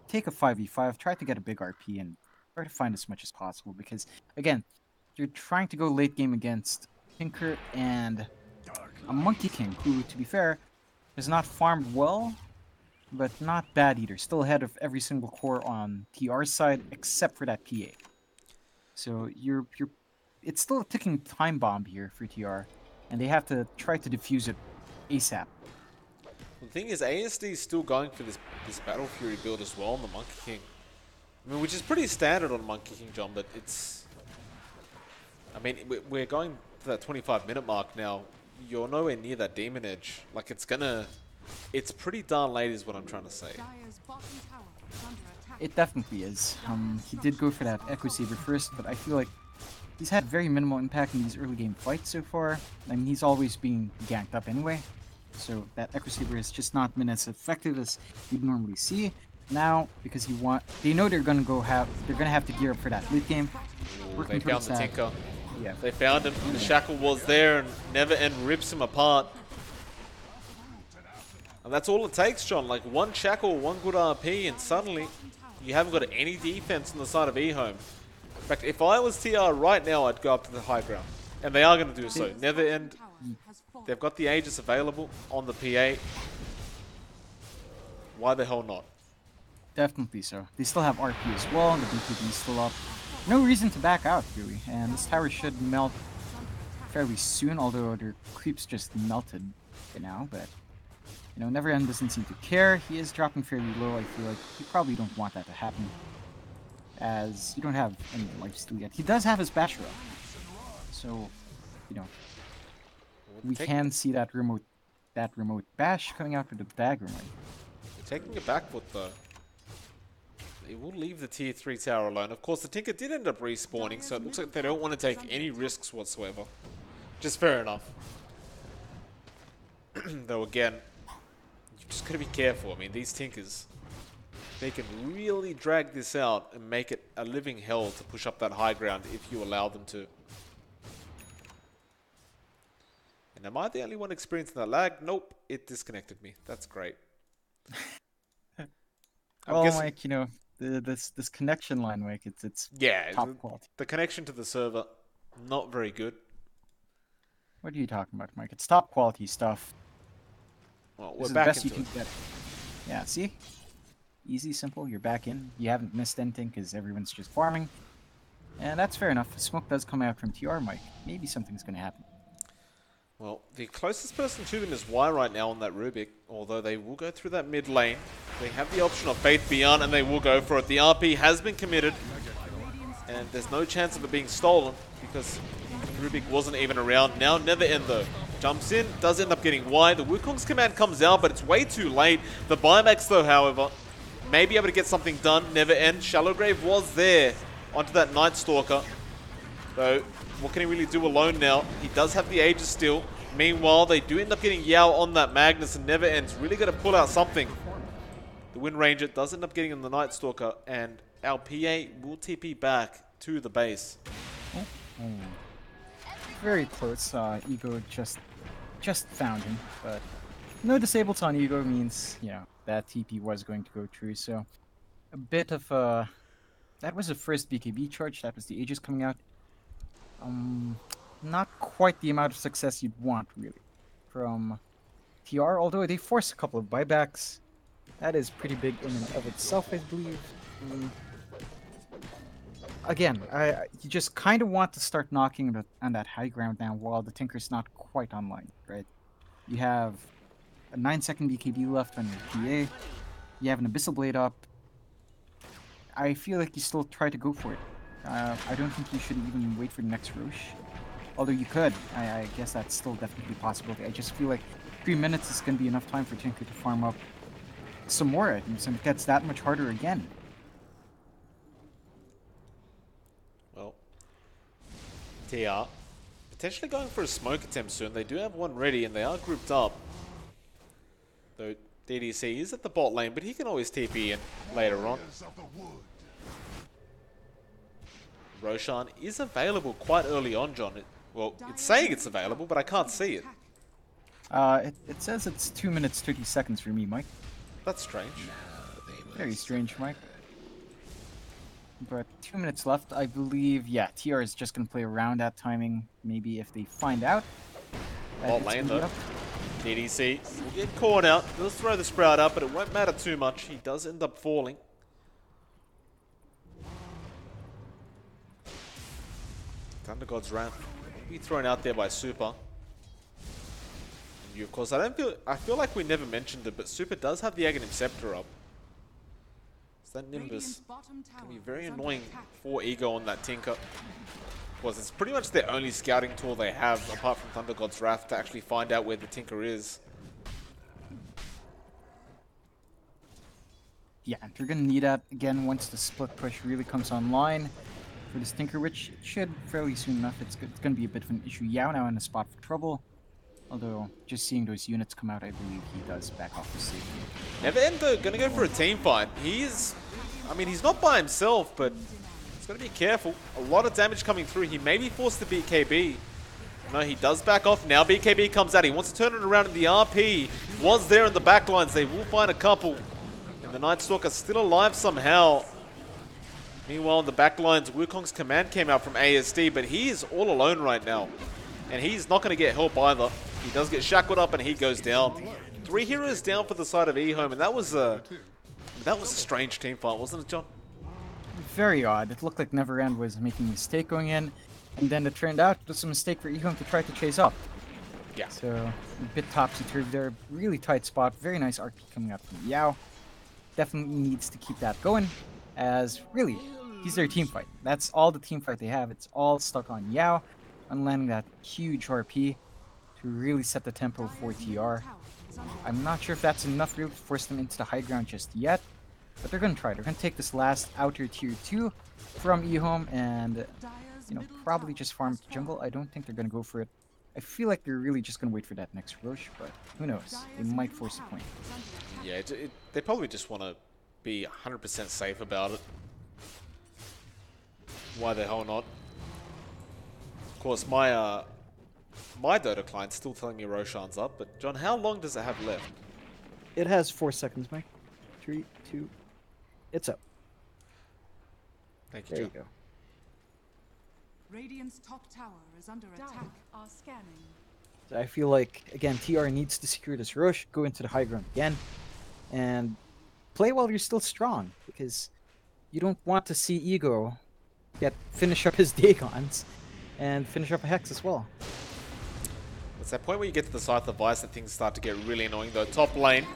take a 5v5, try to get a big RP, and try to find as much as possible. Because, again, you're trying to go late game against Tinker and a Monkey King, who, to be fair, has not farmed well, but not bad either. Still ahead of every single core on TR's side, except for that PA. So it's still a ticking time bomb here for TR, and they have to try to defuse it ASAP. The thing is, ASD is still going for this Battle Fury build as well on the Monkey King. I mean, which is pretty standard on Monkey King, John, but it's... I mean, we're going to that 25-minute mark now. You're nowhere near that Demon Edge. Like, it's gonna... It's pretty darn late is what I'm trying to say. Dire's bottom tower is under attack. It definitely is. He did go for that Echo Saber first, but I feel like he's had very minimal impact in these early game fights so far. I mean, he's always being ganked up anyway. So that Echo Saber has just not been as effective as you'd normally see. Now, because they know they're gonna have to gear up for that late game. They found the Tinker. Yeah. They found him. The Shackle was there, and Never End rips him apart. And that's all it takes, John. Like one Shackle, one good RP, and suddenly you haven't got any defense on the side of EHOME. In fact, if I was TR right now, I'd go up to the high ground. And they are going to do so. Never End. They've got the Aegis available on the PA. Why the hell not? Definitely so. They still have RP as well, and the BKB is still up. No reason to back out, really. And this tower should melt fairly soon, although their creeps just melted for now. But, you know, Neverend doesn't seem to care. He is dropping fairly low. I feel like you probably don't want that to happen, as you don't have any lifesteal yet. He does have his Basher up. So, you know, we can see that remote bash coming out with the dagger, right? Taking it back with the... It will leave the tier 3 tower alone. Of course, the Tinker did end up respawning, so it looks like they don't want to take any risks whatsoever. Just fair enough. Though again, you just gotta be careful. I mean, these Tinkers, they can really drag this out and make it a living hell to push up that high ground if you allow them to. And am I the only one experiencing that lag? Nope, it disconnected me. That's great. Oh, Mike, you know, this connection line, Mike, it's top quality. The connection to the server, not very good. What are you talking about, Mike? It's top quality stuff. Well, This we're is the back best into you can get. Yeah, see? Easy, simple, you're back in. You haven't missed anything because everyone's just farming. And that's fair enough. Smoke does come out from TR, Mike. Maybe something's going to happen. Well, the closest person to them is Y right now on that Rubik, although they will go through that mid lane. They have the option of Faith Beyond, and they will go for it. The RP has been committed, and there's no chance of it being stolen, because Rubik wasn't even around. Now Never End, though, jumps in, does end up getting Y. The Wukong's command comes out, but it's way too late. The Bimax, though, however, may be able to get something done. Never End. Shallow Grave was there onto that Night Stalker, though. What can he really do alone now? He does have the Aegis still. Meanwhile, they do end up getting Yao on that Magnus, and Never End's really going to pull out something. The Wind Ranger does end up getting on the Night Stalker, and our PA will TP back to the base. Very close. Ego just found him, but no disables on Ego means, you know, that TP was going to go through. So a bit of that was the first BKB charge. That was the Aegis coming out. Not quite the amount of success you'd want, really, from TR, although they forced a couple of buybacks. That is pretty big in and of itself, I believe. Again, you just kind of want to start knocking on that high ground now while the Tinker's not quite online, right? You have a 9-second BKB left on your PA. You have an Abyssal Blade up. I feel like you still try to go for it. I don't think you should even wait for the next Roche. Although you could. I guess that's still definitely a possibility. I just feel like 3 minutes is going to be enough time for Tinker to farm up some more items, and it gets that much harder again. Well, TR potentially going for a smoke attempt soon. They do have one ready, and they are grouped up. Though DDC is at the bot lane, but he can always TP in later on. Roshan is available quite early on, John. Well, it's saying it's available, but I can't see it. It says it's 2 minutes 30 seconds for me, Mike. That's strange. Very strange, Mike. But 2 minutes left, I believe. Yeah, TR is just gonna play around that timing. Maybe if they find out. Bot lane though. DDC will get caught out. He'll throw the Sprout up, but it won't matter too much. He does end up falling. Thunder God's Ramp will be thrown out there by Super. And view, of course. I feel like we never mentioned it, but Super does have the Aghanim Scepter up. So that Nimbus can be very annoying for Ego on that Tinker. Of course, it's pretty much their only scouting tool they have, apart from Thunder God's Wrath, to actually find out where the Tinker is. Yeah, you're gonna need that again once the split push really comes online for this Tinker, which it should fairly soon enough. It's gonna be a bit of an issue. Yao now in a spot for trouble. Although, just seeing those units come out, I believe he does back off to safety. Never End, though, gonna go for a team fight. I mean, he's not by himself, but he's gotta be careful. A lot of damage coming through. He may be forced to beat KB. No, he does back off. Now BKB comes out. He wants to turn it around in the RP. Was there in the backlines. They will find a couple. And the Night Stalker still alive somehow. Meanwhile, in the backlines, Wukong's command came out from ASD, but he is all alone right now. And he's not going to get help either. He does get shackled up and he goes down. 3 heroes down for the side of EHOME, and that was a strange team fight, wasn't it, John? Very odd. It looked like Neverend was making a mistake going in, and then it turned out it was a mistake for EHOME to try to chase up. Yeah. So, a bit topsy-turvy there. Really tight spot. Very nice RP coming out from Yao. Definitely needs to keep that going, as really, he's their team fight. That's all the team fight they have. It's all stuck on Yao, on landing that huge RP to really set the tempo for TR. I'm not sure if that's enough really to force them into the high ground just yet, but they're going to try. They're going to take this last outer tier 2 from EHOME and, you know, probably just farm jungle. I don't think they're going to go for it. I feel like they're really just going to wait for that next Roche, but who knows? They might force a point. Yeah, they probably just want to be 100% safe about it. Why the hell not? Of course, my Dota client's still telling me Roshan's up, but John, how long does it have left? It has 4 seconds, Mike. 3, 2, it's up. Thank you, There John. you go. Radiant's top tower is under attack. Are scanning. So I feel like, again, TR needs to secure this rush, go into the high ground again, and play while you're still strong, because you don't want to see Ego finish up his Dagons and finish up a Hex as well. It's that point where you get to the Scythe of Vice that things start to get really annoying, though. Top lane,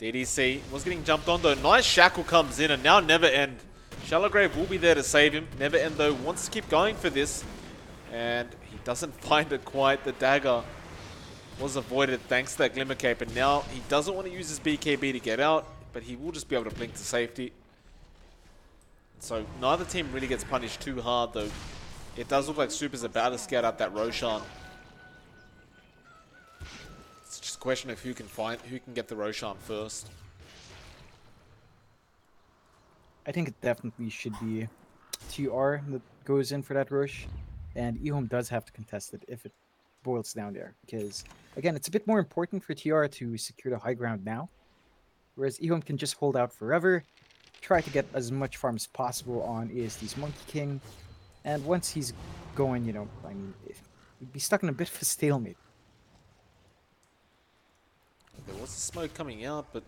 DDC was getting jumped on, though. Nice Shackle comes in, and now Never End. Shallow Grave will be there to save him. Never End, though, wants to keep going for this, and he doesn't find it quite. The dagger was avoided thanks to that Glimmer Cape, and now he doesn't want to use his BKB to get out, but he will just be able to blink to safety. So neither team really gets punished too hard, though. It does look like Super's about to scout out that Roshan. It's just a question of who can get the Roshan first. I think it definitely should be TR that goes in for that rush, and EHOME does have to contest it if it boils down there, because, again, it's a bit more important for TR to secure the high ground now, whereas EHOME can just hold out forever, try to get as much farm as possible on ASD's Monkey King, and once he's going, you know, I mean, he'd be stuck in a bit of a stalemate. There was a smoke coming out, but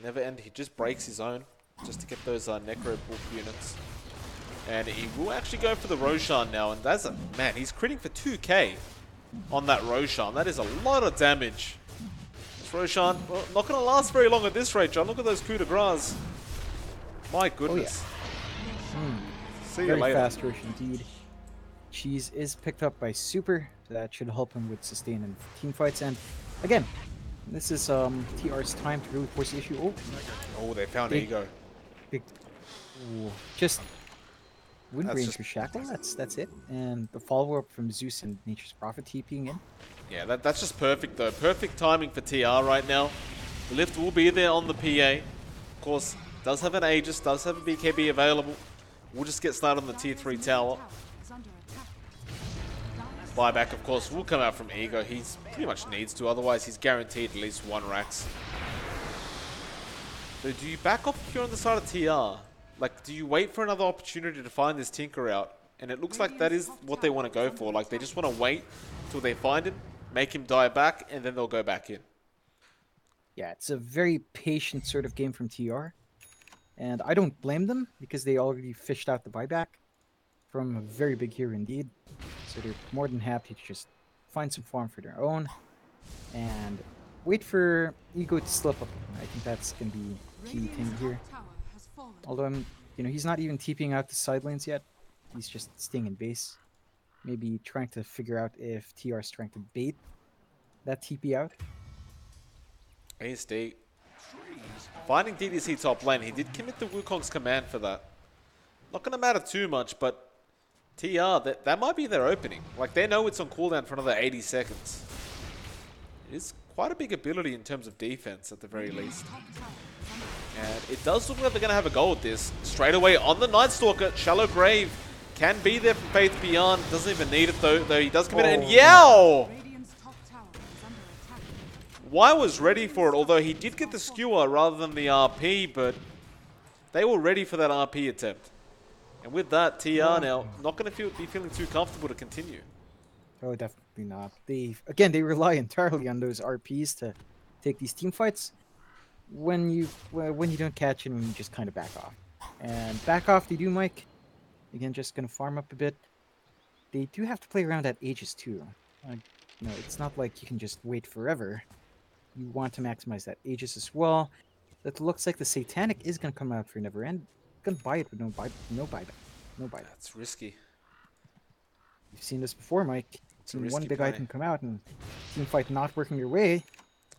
Never End, he just breaks his own just to get those Necro Wolf units. And he will actually go for the Roshan now, and that's man, he's critting for 2k on that Roshan. That is a lot of damage. This Roshan, well, not going to last very long at this rate, John. Look at those coup de grace. My goodness. Oh, yeah. See you Very later. fast rush indeed. Cheese is picked up by Super, so that should help him with sustain and team fights. And again, this is TR's time to really force the issue. Oh, they found Big- Ego. Big, ooh, just Wind That's Ranger just- Shackle. That's it. And the follow up from Zeus and Nature's Prophet TPing in. Yeah, that's just perfect, though. Perfect timing for TR right now. The lift will be there on the PA. Of course, does have an Aegis, does have a BKB available. We'll just get started on the tier 3 tower. Is under attack. Buyback, of course, will come out from Ego. He's pretty much needs to, otherwise he's guaranteed at least 1 Rax. So do you back off if you're on the side of TR? Like, do you wait for another opportunity to find this Tinker out? And it looks like that is what they want to go for. Like, they just want to wait till they find him, make him die back, and then they'll go back in. Yeah, it's a very patient sort of game from TR. And I don't blame them, because they already fished out the buyback from a very big hero indeed. So they're more than happy to just find some farm for their own. And wait for Ego to slip up. I think that's gonna be key thing Radiant's here. top tower has fallen. Although he's not even TPing out the side lanes yet. He's just staying in base. Maybe trying to figure out if TR's trying to bait that TP out. ASD. Finding DDC top lane. He did commit the Wukong's command for that. Not going to matter too much, but TR, that might be their opening. Like, they know it's on cooldown for another 80 seconds. It is quite a big ability in terms of defense, at the very least. Top tower is under And it does look like they're going to have a go at this. Straight away on the Night Stalker. Shallow Grave can be there from Faith Beyond. Doesn't even need it, though he does commit it. And yow! Radiant's top tower is under attack. Y was ready for it, although he did get the skewer rather than the RP, but they were ready for that RP attempt. And with that, TR now not going to be feeling too comfortable to continue. Oh, definitely not. They rely entirely on those RPs to take these team fights. When you don't catch it, you just kind of back off. And back off they do, Mike. Again, just gonna farm up a bit. They do have to play around at Aegis too. It's not like you can just wait forever. You want to maximize that Aegis as well. That looks like the Satanic is gonna come out for Never End. Gonna buy it with no buyback. That's risky. You've seen this before, Mike. It's a Seen risky one big play. item come out and team fight not working your way.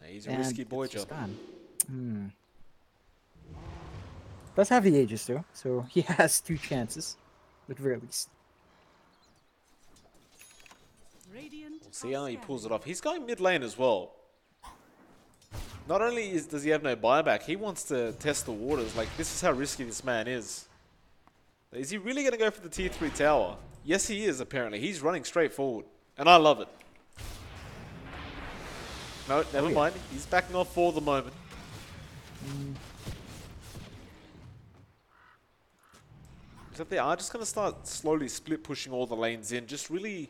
He's a risky boy, it's just John. gone. Does have the Aegis though, so he has 2 chances, at the very least. Radiant We'll see how he pulls it off. He's going mid lane as well. Not only does he have no buyback, he wants to test the waters. Like, this is how risky this man is. Is he really going to go for the tier 3 tower? Yes, he is, apparently. He's running straight forward. And I love it. No, never mind. He's backing off for the moment. Except they are just going to start slowly split pushing all the lanes in. Just really,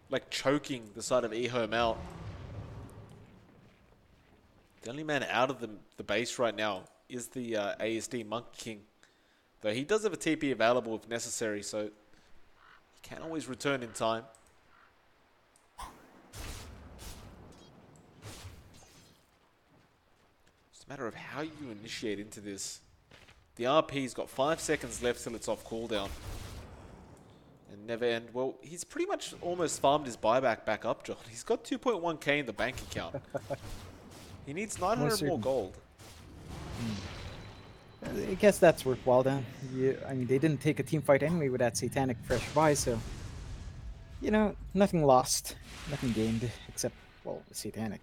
like, choking the side of EHOME out. The only man out of the base right now is the ASD Monkey King. Though he does have a TP available if necessary, so he can always return in time. It's a matter of how you initiate into this. The RP's got 5 seconds left till it's off cooldown. And Never End, well, he's pretty much almost farmed his buyback back up, John. He's got 2.1k in the bank account. He needs 900 more gold. I guess that's worthwhile then. I mean, they didn't take a team fight anyway with that Satanic fresh buy, so... nothing lost, nothing gained, except, well, the Satanic.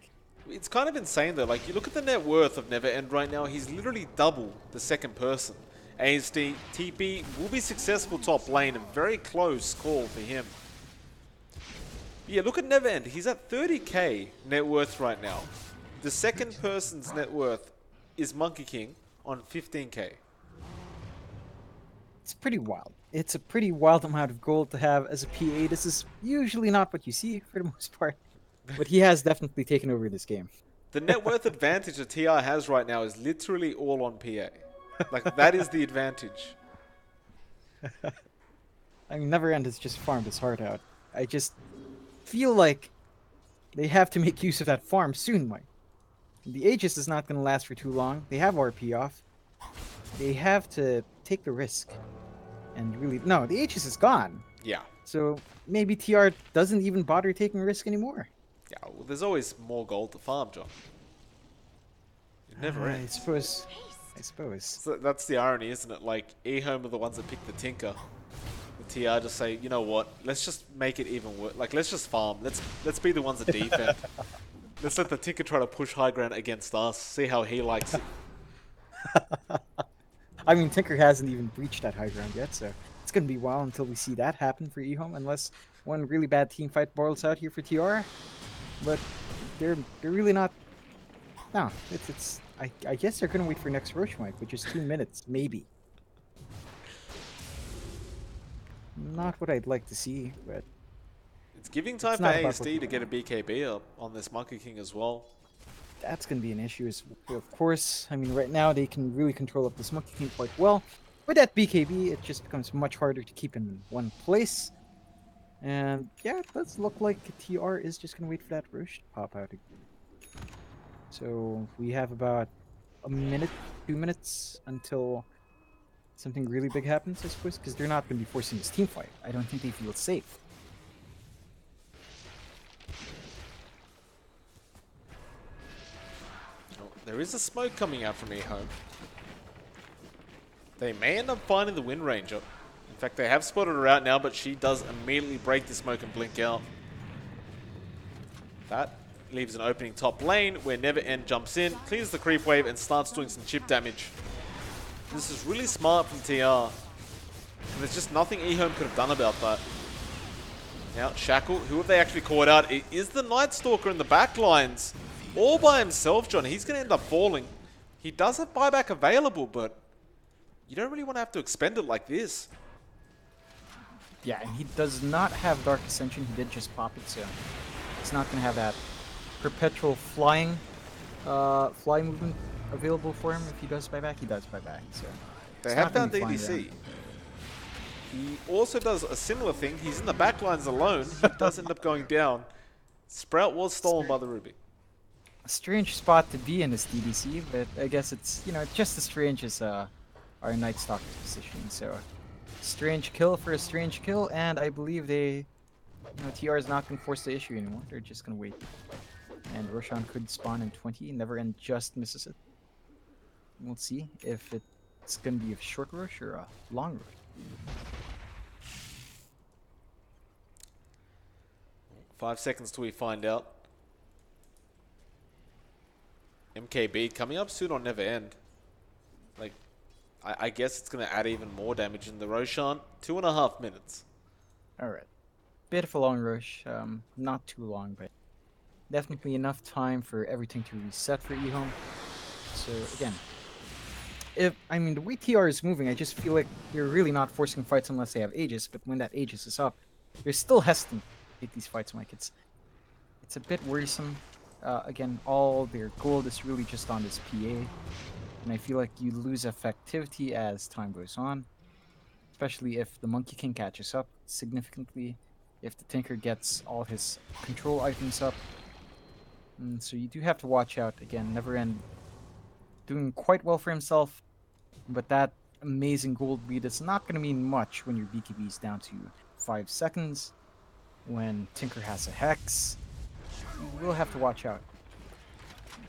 It's kind of insane though, like you look at the net worth of Never End right now, he's literally double the second person. ASD, TP will be successful top lane, a very close call for him. Yeah, look at Never End, he's at 30k net worth right now. The second person's net worth is Monkey King on 15k. It's pretty wild. It's a pretty wild amount of gold to have as a PA. This is usually not what you see for the most part. But he has definitely taken over this game. The net worth advantage that TR has right now is literally all on PA. Like, that is the advantage. I mean, Never End has just farmed his heart out. I just feel like they have to make use of that farm soon, Mike. The Aegis is not going to last for too long. They have RP off. They have to take the risk. And really... No, the Aegis is gone. Yeah. So maybe TR doesn't even bother taking risk anymore. Yeah, well, there's always more gold to farm, John. It never ends. I suppose. So that's the irony, isn't it? Like, EHOME are the ones that pick the Tinker. The TR just say, you know what? Let's just make it even worse. Like, let's just farm. Let's be the ones that defend. Let's let the Tinker try to push high ground against us. See how he likes it. I mean, Tinker hasn't even breached that high ground yet, so it's going to be a while until we see that happen for EHOME, unless one really bad team fight boils out here for TR. But they're really not... No, I guess they're going to wait for next Roche Mike, which is 2 minutes, maybe. Not what I'd like to see, but... It's giving time for ASD to get a BKB up on this Monkey King as well. That's going to be an issue, of course. I mean, right now they can really control up this Monkey King quite well. With that BKB, it just becomes much harder to keep in one place. And yeah, it does look like TR is just going to wait for that Roche to pop out again. So we have about a minute, 2 minutes until something really big happens, I suppose, because they're not going to be forcing this team fight. I don't think they feel safe. Oh, there is a smoke coming out from EHOME. They may end up finding the Wind Ranger. In fact, they have spotted her out now, but she does immediately break the smoke and blink out. That leaves an opening top lane where Never End jumps in, clears the creep wave, and starts doing some chip damage. This is really smart from TR. And there's just nothing EHOME could have done about that. Now, Shackle, who have they actually caught out? It is the Night Stalker in the back lines. All by himself, John. He's going to end up falling. He does have buyback available, but you don't really want to have to expend it like this. Yeah, and he does not have Dark Ascension. He did just pop it, so he's not going to have that perpetual fly movement available for him. If he does buy back, he does buy back. So they have found DDC. He also does a similar thing. He's in the back lines alone. He does end up going down. Sprout was stolen by the Ruby. A strange spot to be in this DDC, but I guess it's, you know, just as strange as our Night Stalker's position. So strange kill for a strange kill, and I believe they, you know, TR is not going to force the issue anymore. They're just going to wait. And Roshan could spawn in 20. Never End just misses it. We'll see if it's going to be a short rush or a long rush. 5 seconds till we find out. MKB coming up soon on Never End. Like, I guess it's going to add even more damage in the Roshan. 2.5 minutes. Alright. Bit of a long rush. Not too long, but definitely enough time for everything to reset for EHOME. So, again, the way TR is moving, I just feel like they're really not forcing fights unless they have Aegis, but when that Aegis is up, they're still hesitant to take these fights, Mike. It's a bit worrisome. Again, all their gold is really just on this PA, and I feel like you lose effectivity as time goes on, especially if the Monkey King catches up significantly, if the Tinker gets all his control items up. So you do have to watch out. Again, Never End doing quite well for himself, but that amazing gold lead is not going to mean much when your BKB is down to 5 seconds, when Tinker has a Hex. You will have to watch out.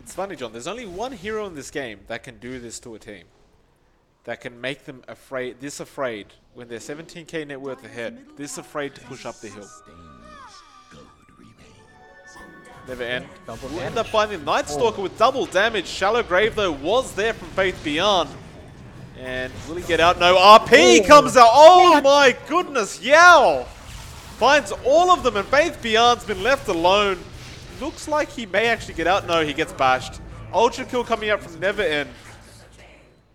It's funny, John. There's only one hero in this game that can do this to a team. That can make them afraid when they're 17k net worth ahead. This afraid to push up the hill. Never End. We'll end up finding Night Stalker with double damage. Shallow Grave, though, was there from Faith Beyond. And will he get out? No, RP comes out. Oh my goodness, Yao! Finds all of them, and Faith Beyond's been left alone. Looks like he may actually get out. No, he gets bashed. Ultra kill coming out from Never End.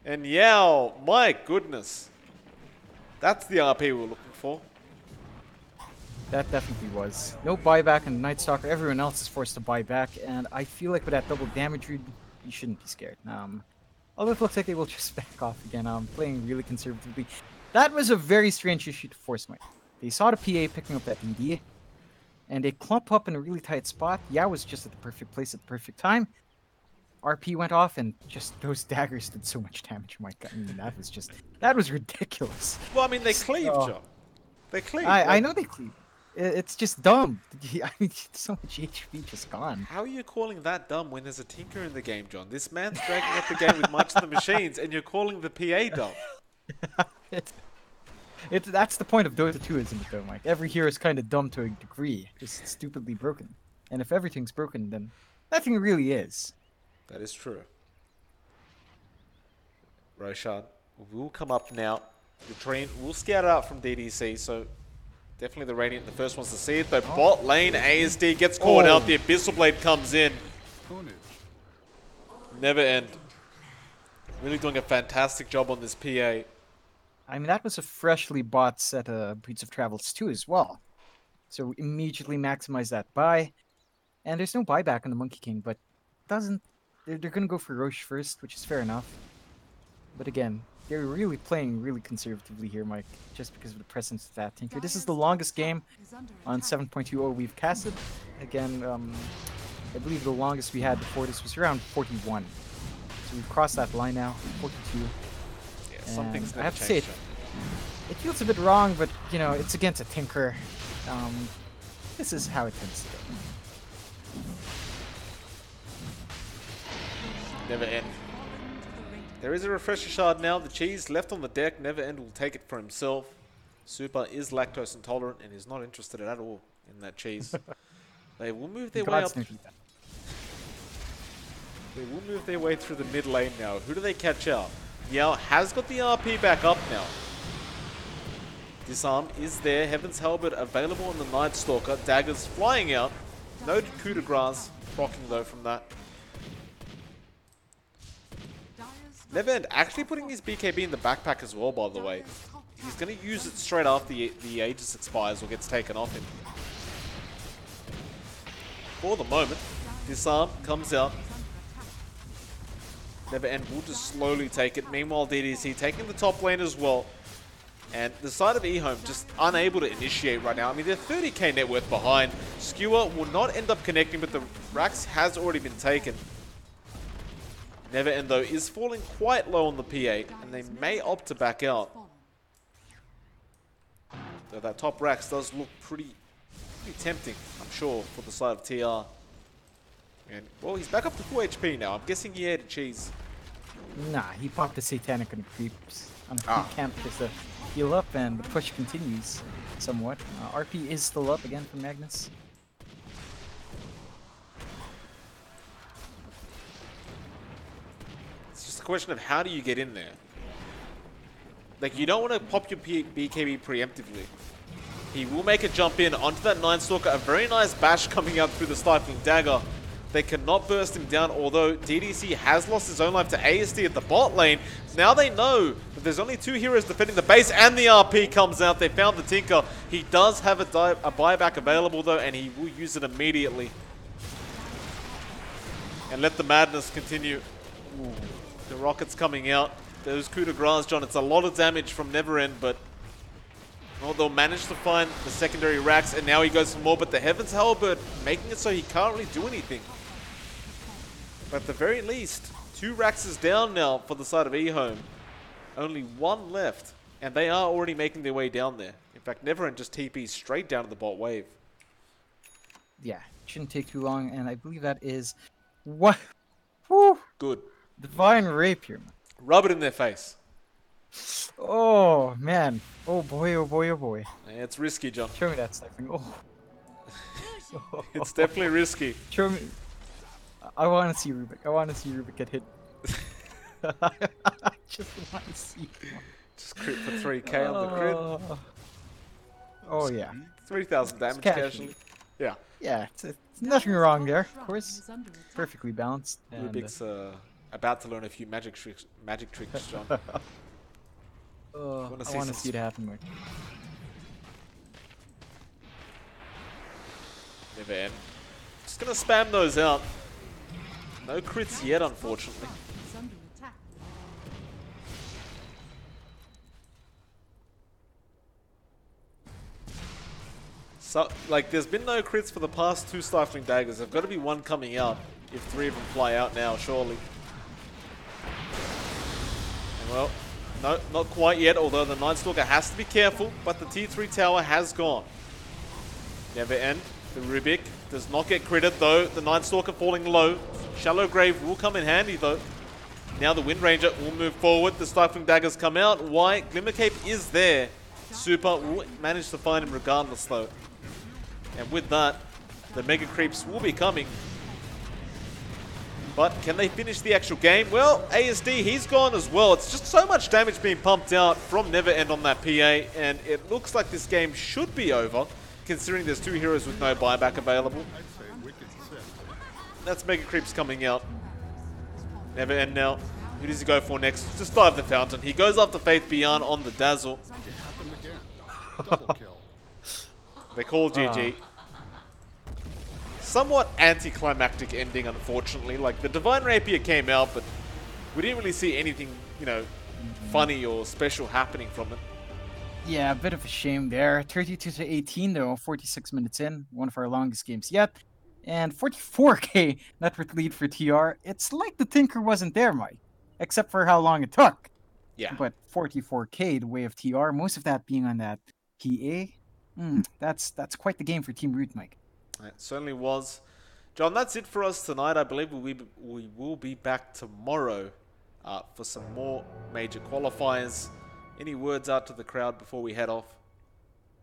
And Yao, my goodness. That's the RP we were looking for. That definitely was. No buyback and Night Stalker. Everyone else is forced to buy back, and I feel like with that double damage read, you shouldn't be scared. Although it looks like they will just back off again. Playing really conservatively. That was a very strange issue to force, Mike. They saw the PA picking up that DD, and they clump up in a really tight spot. Yao was just at the perfect place at the perfect time. RP went off, and just those daggers did so much damage, Mike. I mean, that was ridiculous. Well, I mean, they cleaved, John. They cleaved. I know they cleaved. It's just dumb. I mean, so much HP just gone. How are you calling that dumb when there's a Tinker in the game, John? This man's dragging up the game with much of the machines, and you're calling the PA dumb. That's the point of Dota 2, isn't it, though, Mike? Every hero is kind of dumb to a degree, just stupidly broken. And if everything's broken, then nothing really is. That is true. Roshan will come up now. The train will scout it out from DDC, so definitely the Radiant, the first ones to see it. Though bot lane, ASD gets caught out. The Abyssal Blade comes in. Never End. Really doing a fantastic job on this PA. I mean, that was a freshly bought set of Boots of Travels too, as well. So immediately maximize that buy. And there's no buyback on the Monkey King, but they're going to go for Roche first, which is fair enough. But again, they're really playing really conservatively here, Mike, just because of the presence of that Tinker. This is the longest game on 7.20 we've casted. Again, I believe the longest we had before this was around 41. So we've crossed that line now, 42. Yeah, something's I never have to say, changed. it feels a bit wrong, but you know, it's against a Tinker. This is how it tends to go. Never end. There is a refresher shard now. The cheese left on the deck. Never end will take it for himself. Super is lactose intolerant and is not interested at all in that cheese. They will move their way up. God's no They will move their way through the mid lane now. Who do they catch out? Yao has got the RP back up now. Disarm is there. Heaven's Halberd available on the Night Stalker. Daggers flying out. No coup de grace. Proccing though from that. Nevend actually putting his BKB in the backpack as well, by the way. He's going to use it straight after the Aegis expires or gets taken off him. For the moment, Disarm comes out. Never End will just slowly take it. Meanwhile, DDC taking the top lane as well. And the side of EHOME just unable to initiate right now. I mean, they're 30k net worth behind. Skewer will not end up connecting, but the Rax has already been taken. Never End, though, is falling quite low on the P8, and they may opt to back out. Though that top Rax does look pretty tempting, I'm sure, for the side of TR. And, well, he's back up to full HP now. I'm guessing he ate a cheese. Nah, he popped the Satanic on creeps on a creep camp just to heal up, and the push continues somewhat. RP is still up again from Magnus. It's just a question of how do you get in there. Like, you don't want to pop your BKB preemptively. He will make a jump in onto that Nine Stalker. A very nice bash coming out through the Stifling Dagger. They cannot burst him down, although DDC has lost his own life to ASD at the bot lane. Now they know that there's only two heroes defending the base, and the RP comes out. They found the Tinker. He does have a buyback available, though, and he will use it immediately. And let the madness continue. Ooh, the rockets coming out. Those coup de grace, John. It's a lot of damage from Neverend, but well, they'll manage to find the secondary racks, and now he goes for more, but the Heaven's Halberd making it so he can't really do anything. But at the very least, 2 racks is down now for the side of EHOME. Only 1 left, and they are already making their way down there. In fact, Neverend just TPs straight down to the bot wave. Yeah, shouldn't take too long, and I believe that is what. Whew, Good. Divine Rapier. Rub it in their face. Oh man. Oh boy, oh boy, oh boy. Yeah, it's risky, John. Show me that sniping. Oh. It's definitely risky. Show me. I want to see Rubik. I want to see Rubik get hit. I just want to see him. Just crit for 3k on the crit. Oh yeah. 3,000 damage casually. Yeah. Yeah, it's nothing wrong there, of course. Perfectly balanced. And, Rubik's about to learn a few magic tricks, John. I want to see it happen. Like. Never End. Just gonna spam those out. No crits yet, unfortunately. So, like, there's been no crits for the past 2 Stifling Daggers. There's got to be one coming out if 3 of them fly out now, surely. And well, no, not quite yet, although the Night Stalker has to be careful, but the T3 tower has gone. Never End. The Rubik does not get critted, though. The Night Stalker falling low. Shallow Grave will come in handy, though. Now the Wind Ranger will move forward. The Stifling Daggers come out. Why? Glimmercape is there. Super will manage to find him regardless, though. And with that, the Mega Creeps will be coming. But can they finish the actual game? Well, ASD, he's gone as well. It's just so much damage being pumped out from Never End on that PA, and it looks like this game should be over, considering there's 2 heroes with no buyback available. That's Mega Creeps coming out. Never End now. Who does he go for next? Just dive the fountain. He goes after Faith Beyond on the Dazzle. They call GG. Somewhat anticlimactic ending, unfortunately. Like, the Divine Rapier came out, but we didn't really see anything, you know, funny or special happening from it. Yeah, a bit of a shame there. 32-18 though, 46 minutes in. One of our longest games yet. And 44k net worth lead for TR. It's like the Tinker wasn't there, Mike, except for how long it took. Yeah. But 44k the way of TR, most of that being on that PA. That's quite the game for Team Root, Mike. It certainly was. John, that's it for us tonight. I believe we will be back tomorrow for some more major qualifiers. Any words out to the crowd before we head off?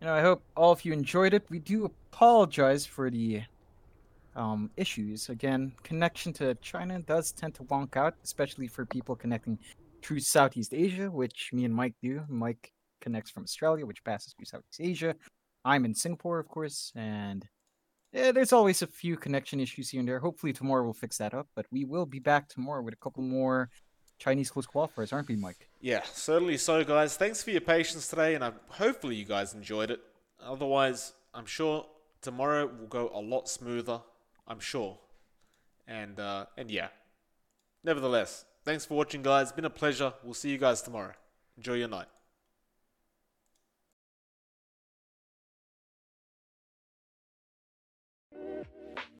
I hope all of you enjoyed it. We do apologize for the issues. Again, connection to China does tend to wonk out, especially for people connecting through Southeast Asia, which me and Mike do. Mike connects from Australia, which passes through Southeast Asia. I'm in Singapore, of course, and there's always a few connection issues here and there. Hopefully tomorrow we'll fix that up, but we will be back tomorrow with a couple more Chinese close qualifiers, aren't we, Mike? Yeah, certainly so, guys. Thanks for your patience today, and hopefully you guys enjoyed it. Otherwise, I'm sure tomorrow will go a lot smoother. I'm sure. And yeah. Nevertheless, thanks for watching, guys. Been a pleasure. We'll see you guys tomorrow. Enjoy your night.